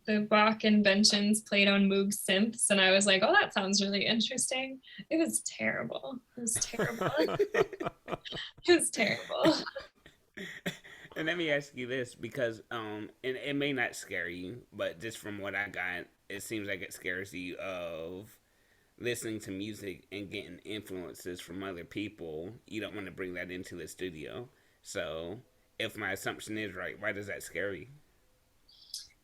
the Bach inventions played on Moog synths, and I was like, oh, that sounds really interesting. It was terrible. It was terrible. It was terrible. and let me ask you this, because and it may not scare you, but just from what I got, it seems like it scares you of listening to music and getting influences from other people. You don't want to bring that into the studio. So, if my assumption is right, why does that scare you?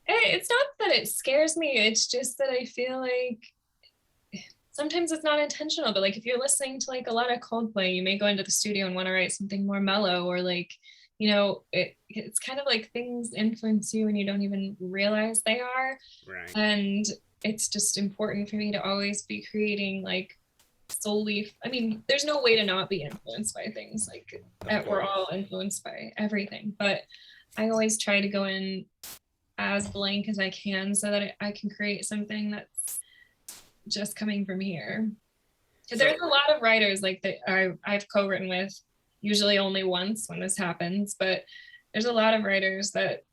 It's not that it scares me. It's just that I feel like sometimes it's not intentional, but like if you're listening to like a lot of Coldplay, you may go into the studio and want to write something more mellow, or like, it's kind of like things influence you and you don't even realize they are. Right. And it's just important for me to always be creating like solely, I mean, there's no way to not be influenced by things, like we're all influenced by everything, but I always try to go in as blank as I can so that I can create something that's just coming from here. Because there's a lot of writers like that I've co-written with, usually only once when this happens, but there's a lot of writers that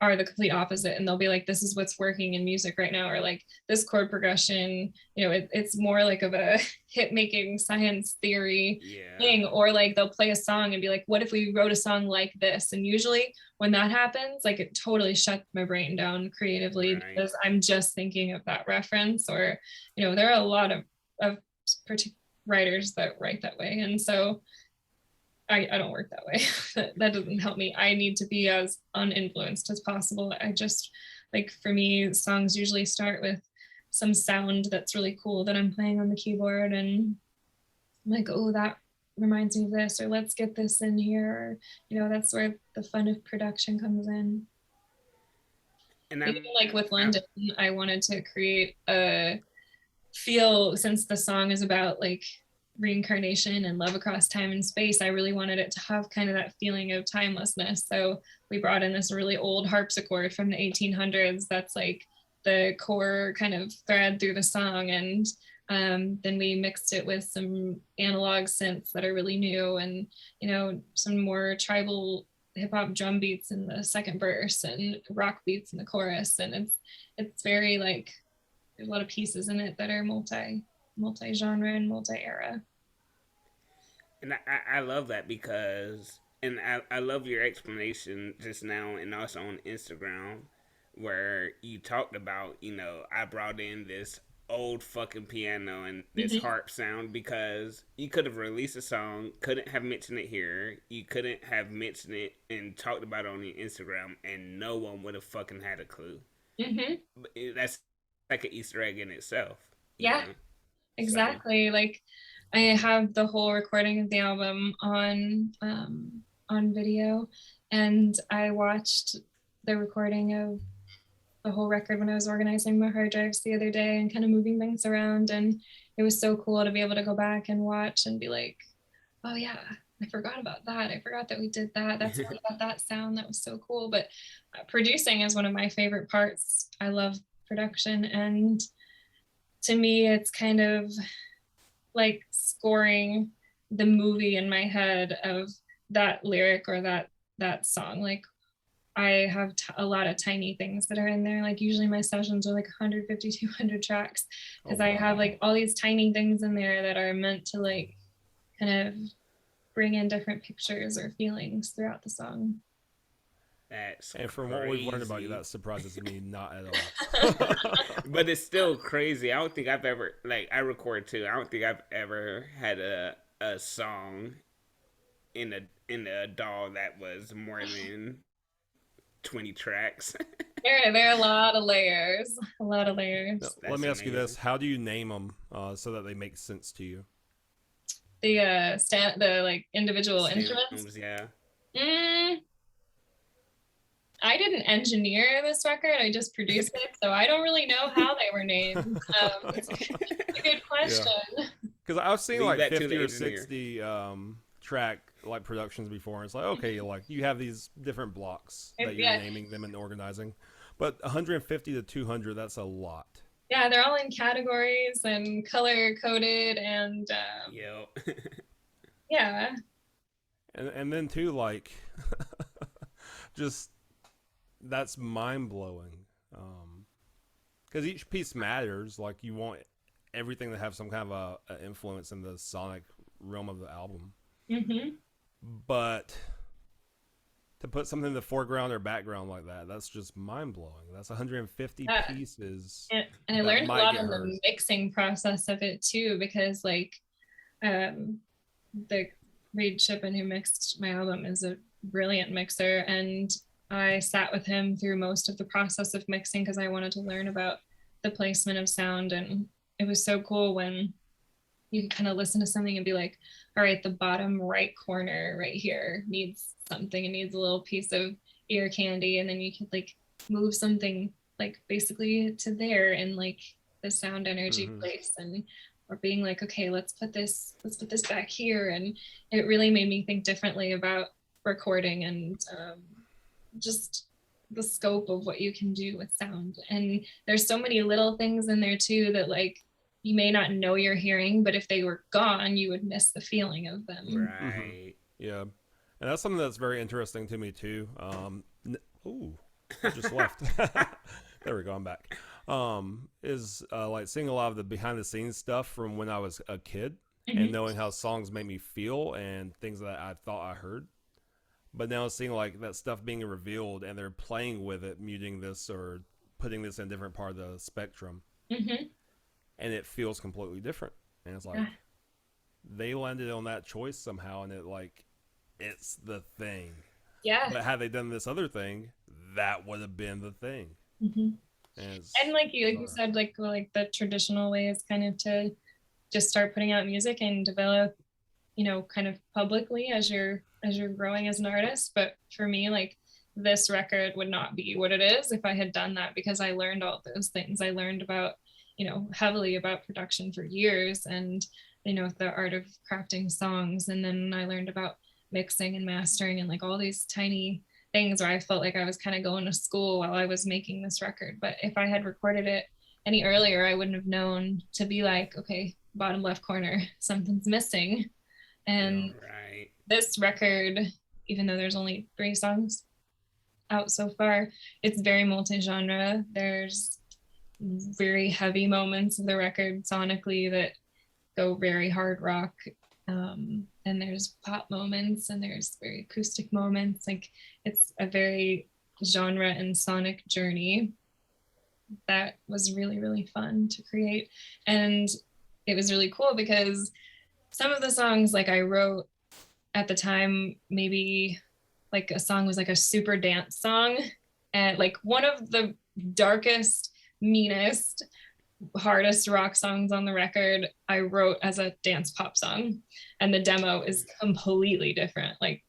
are the complete opposite, and they'll be like, this is what's working in music right now, or like this chord progression, it's more like of a hit making science theory thing, or like they'll play a song and be like, what if we wrote a song like this? And usually when that happens, like it totally shuts my brain down creatively, because I'm just thinking of that reference, or there are a lot of particular writers that write that way, and so I don't work that way. That doesn't help me. I need to be as uninfluenced as possible. I just, like, for me, songs usually start with some sound that's really cool that I'm playing on the keyboard, and I'm like, oh, that reminds me of this, or let's get this in here, or, that's where the fun of production comes in. And even like with London, I wanted to create a feel, since the song is about like reincarnation and love across time and space, I really wanted it to have kind of that feeling of timelessness. So we brought in this really old harpsichord from the 1800s that's like the core kind of thread through the song, and then we mixed it with some analog synths that are really new, and some more tribal hip-hop drum beats in the second verse and rock beats in the chorus, and it's very like, there's a lot of pieces in it that are multi-genre and multi-era. And I love that, because, and I love your explanation just now and also on Instagram, where you talked about, I brought in this old fucking piano and this harp sound, because you could have released a song, couldn't have mentioned it here, you couldn't have mentioned it and talked about it on your Instagram, and no one would have fucking had a clue. That's like an Easter egg in itself. Yeah, exactly. So. Like, I have the whole recording of the album on video, and I watched the recording of the whole record when I was organizing my hard drives the other day and kind of moving things around, and it was so cool to be able to go back and watch and be like, oh yeah, I forgot about that. I forgot that we did that. That's how we got that sound. That was so cool. But producing is one of my favorite parts. I love production. And to me, it's kind of like scoring the movie in my head of that lyric or that song. Like I have a lot of tiny things that are in there. Like usually my sessions are like 150, 200 tracks Oh because I have wow. like all these tiny things in there that are meant to like kind of bring in different pictures or feelings throughout the song. That's And from what we've learned about you, crazy. that surprises me not at all. But it's still crazy. I don't think I've ever like I record too. I don't think I've ever had a song in a DAW that was more than 20 tracks. There are a lot of layers, a lot of Now, layers. let That's me ask you this: amazing. how do you name them so that they make sense to you? The like The individual instruments. stems, yeah. Mm, I didn't engineer this record. I just produced it, so I don't really know how they were named. It's a good Yeah, question. because I've seen Leave like that to 50 the or engineer. 60 track like productions before, and it's like okay, like you have these different blocks that you're Yeah, naming them and organizing, but 150 to 200, that's a lot. yeah, they're all in categories and color coded, and Yep. yeah, And then too like just that's mind blowing. Because each piece matters. Like you want everything to have some kind of a influence in the sonic realm of the album. hmm But to put something in the foreground or background like that, that's just mind blowing. That's 150 uh, pieces and I that learned a might lot get in heard. the mixing process of it too, because like um, the Reed Shippen who mixed my album is a brilliant mixer, and I sat with him through most of the process of mixing because I wanted to learn about the placement of sound, and it was so cool when you could kind of listen to something and be like, all right, the bottom right corner right here needs something. It needs a little piece of ear candy. And then you could like move something like basically to there in like the sound energy Mm-hmm. place. And or being like, okay, let's put this back here. And it really made me think differently about recording and just the scope of what you can do with sound. And there's so many little things in there too that like you may not know you're hearing, but if they were gone, you would miss the feeling of them. Mm-hmm. Right. Yeah, and that's something that's very interesting to me too. Ooh, what just left? There we go. I'm back. Is like seeing a lot of the behind the scenes stuff from when I was a kid, and Mm-hmm. knowing how songs made me feel and things that I thought I heard. But now seeing like that stuff being revealed and they're playing with it, muting this or putting this in a different part of the spectrum, Mm-hmm. and it feels completely different. And it's Yeah. like they landed on that choice somehow, and it like it's the thing. Yeah. But had they done this other thing, that would have been the thing. Mm-hmm. And it's And like you bizarre. said, like the traditional way is kind of to just start putting out music and develop, kind of publicly as you're growing as an artist. But for me, like this record would not be what it is if I had done that because I learned all those things. I learned about, heavily about production for years and, the art of crafting songs. And then I learned about mixing and mastering and like all these tiny things where I felt like I was kind of going to school while I was making this record. But if I had recorded it any earlier, I wouldn't have known to be like, okay, bottom left corner, something's missing. Yeah. And Right. this record, even though there's only 3 songs out so far, it's very multi-genre. There's very heavy moments of the record sonically that go very hard rock. And there's pop moments and there's very acoustic moments. Like it's a very genre and sonic journey that was really, really fun to create. And it was really cool because some of the songs like I wrote at the time, maybe like a song was like a super dance song. And like one of the darkest, meanest, hardest rock songs on the record, I wrote as a dance pop song. And the demo is completely different, like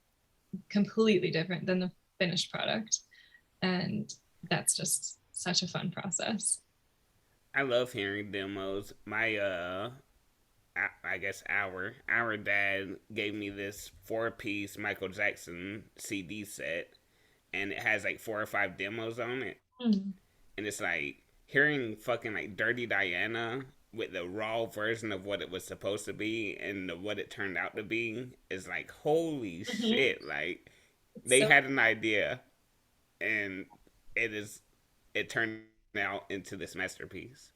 completely different than the finished product. And that's just such a fun process. I love hearing demos. My I guess our dad gave me this 4 piece Michael Jackson CD set, and it has like 4 or 5 demos on it, Mm. and it's like hearing fucking like Dirty Diana with the raw version of what it was supposed to be and what it turned out to be is like holy Mhm. shit. Like they So had an idea, and it is it turned out into this masterpiece.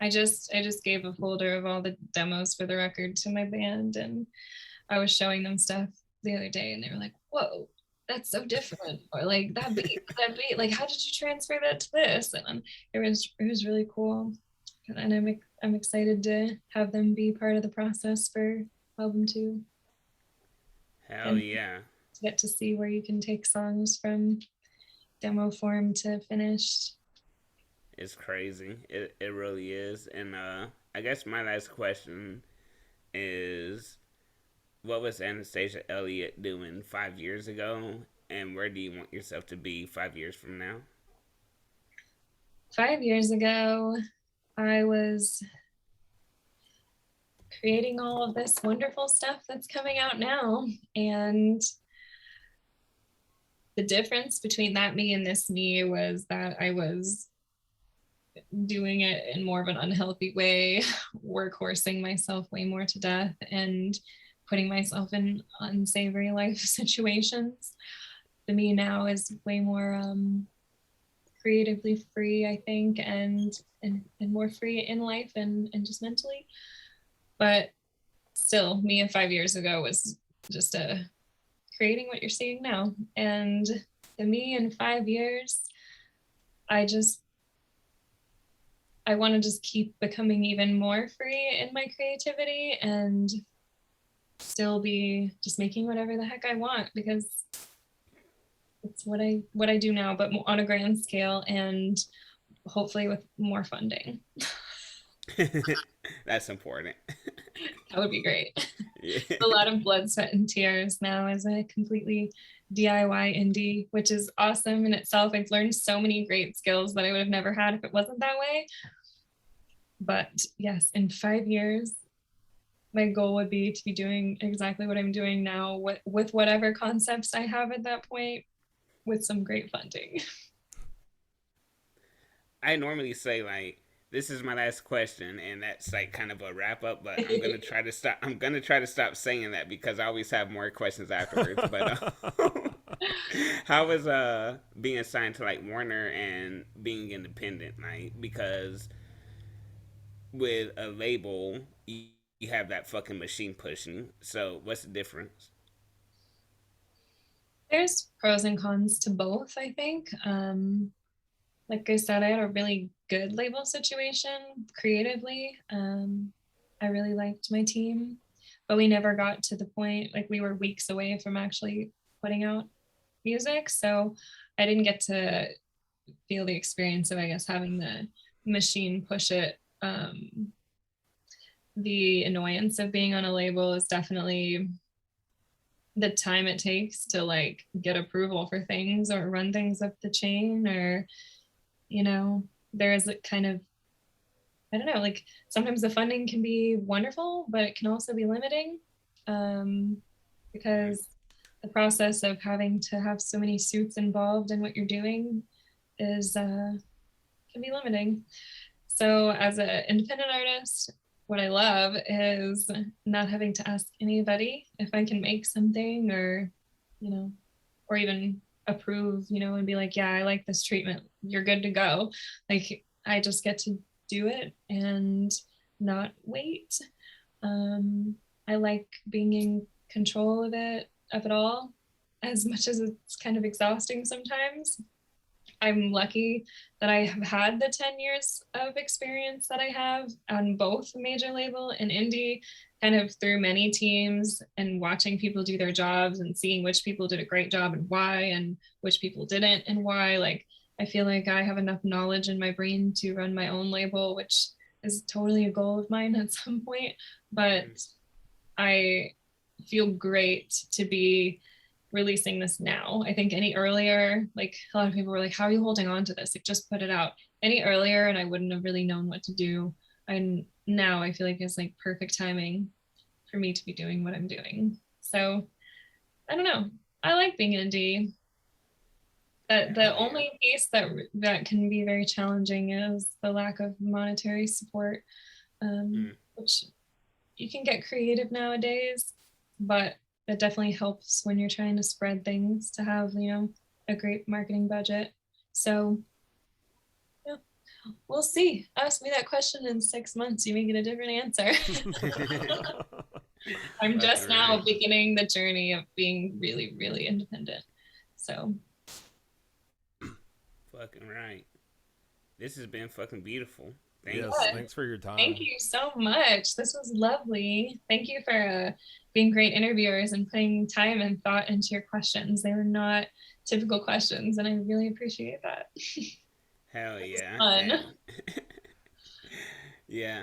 I just gave a folder of all the demos for the record to my band, and I was showing them stuff the other day, and they were like, "Whoa, that's so different," or like that beat, like how did you transfer that to this? And it was really cool, and I'm excited to have them be part of the process for album 2, Hell and yeah. get to see where you can take songs from demo form to finished. It's crazy. It really is. And I guess my last question is, what was Anastasia Elliot doing 5 years ago, and where do you want yourself to be 5 years from now? 5 years ago, I was creating all of this wonderful stuff that's coming out now. And the difference between that me and this me was that I was doing it in more of an unhealthy way, workhorsing myself way more to death and putting myself in unsavory life situations. The me now is way more creatively free, I think, and more free in life and just mentally. But still, me of 5 years ago was just creating what you're seeing now. And the me in 5 years, I just I want to just keep becoming even more free in my creativity and still be just making whatever the heck I want, because it's what I do now, but on a grand scale and hopefully with more funding. That's important. That would be great. Yeah. A lot of blood, sweat, and tears now as a completely DIY indie, which is awesome in itself. I've learned so many great skills that I would have never had if it wasn't that way. But yes, in 5 years, my goal would be to be doing exactly what I'm doing now with whatever concepts I have at that point, with some great funding. I normally say like this is my last question, and that's like kind of a wrap up. But I'm gonna try to stop. I'm gonna try to stop saying that because I always have more questions afterwards. But how was being assigned to like Warner and being independent? Like because with a label, you have that fucking machine pushing. So what's the difference? There's pros and cons to both, I think. Like I said, I had a really good label situation creatively. I really liked my team, but we never got to the point, like we were weeks away from actually putting out music. So I didn't get to feel the experience of, I guess, having the machine push it. The annoyance of being on a label is definitely the time it takes to like get approval for things or run things up the chain, or you know, there is a kind of, I don't know, like sometimes the funding can be wonderful, but it can also be limiting, um, because the process of having to have so many suits involved in what you're doing is can be limiting. So as an independent artist, what I love is not having to ask anybody if I can make something, or you know, or even approve, and be like, yeah, I like this treatment, you're good to go. Like I just get to do it and not wait. um I like being in control of it all, as much as it's kind of exhausting sometimes. I'm lucky that I have had the 10 years of experience that I have on both major label and indie, kind of through many teams and watching people do their jobs and seeing which people did a great job and why, and which people didn't and why. Like, I feel like I have enough knowledge in my brain to run my own label, which is totally a goal of mine at some point. But I feel great to be releasing this now. I think any earlier, like a lot of people were like, how are you holding on to this? Like just put it out. Any earlier and I wouldn't have really known what to do. And now I feel like is like perfect timing for me to be doing what I'm doing. So I don't know. I like being indie. That the Hell yeah. only piece that can be very challenging is the lack of monetary support, Mm. which you can get creative nowadays, but it definitely helps when you're trying to spread things to have, a great marketing budget. So yeah, we'll see. Ask me that question in 6 months. You may get a different answer. I'm Fucking just now right. beginning the journey of being really, really independent. So Fucking right. This has been fucking beautiful. Thank Yes, you. yeah, thanks for your thank time. you so much. This was lovely. Thank you for being great interviewers and putting time and thought into your questions. They were not typical questions, and I really appreciate that. Hell It was yeah. fun. And yeah,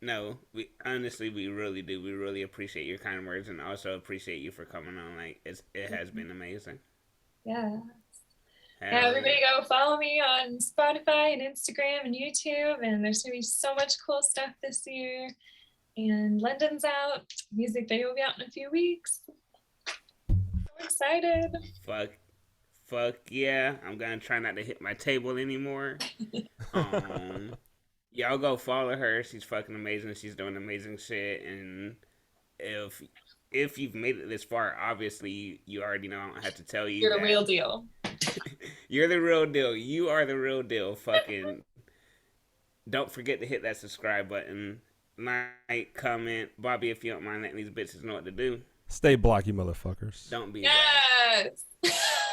no, we honestly we really do. We really appreciate your kind words and also appreciate you for coming on. Like it has been amazing. Yeah. Yeah, Hell everybody yeah. go follow me on Spotify and Instagram and YouTube. And there's going to be so much cool stuff this year. And London's out. Music video will be out in a few weeks. So excited. Fuck fuck yeah. I'm gonna try not to hit my table anymore. Um y'all go follow her. She's fucking amazing. She's doing amazing shit. And if if you've made it this far, obviously you already know I don't have to tell you You're the that real deal. you're the real deal. You are the real deal. Fucking don't forget to hit that subscribe button. Like, comment. Bobby, if you don't mind letting these bitches know what to do. Stay block, you motherfuckers. Don't be whack. Yes.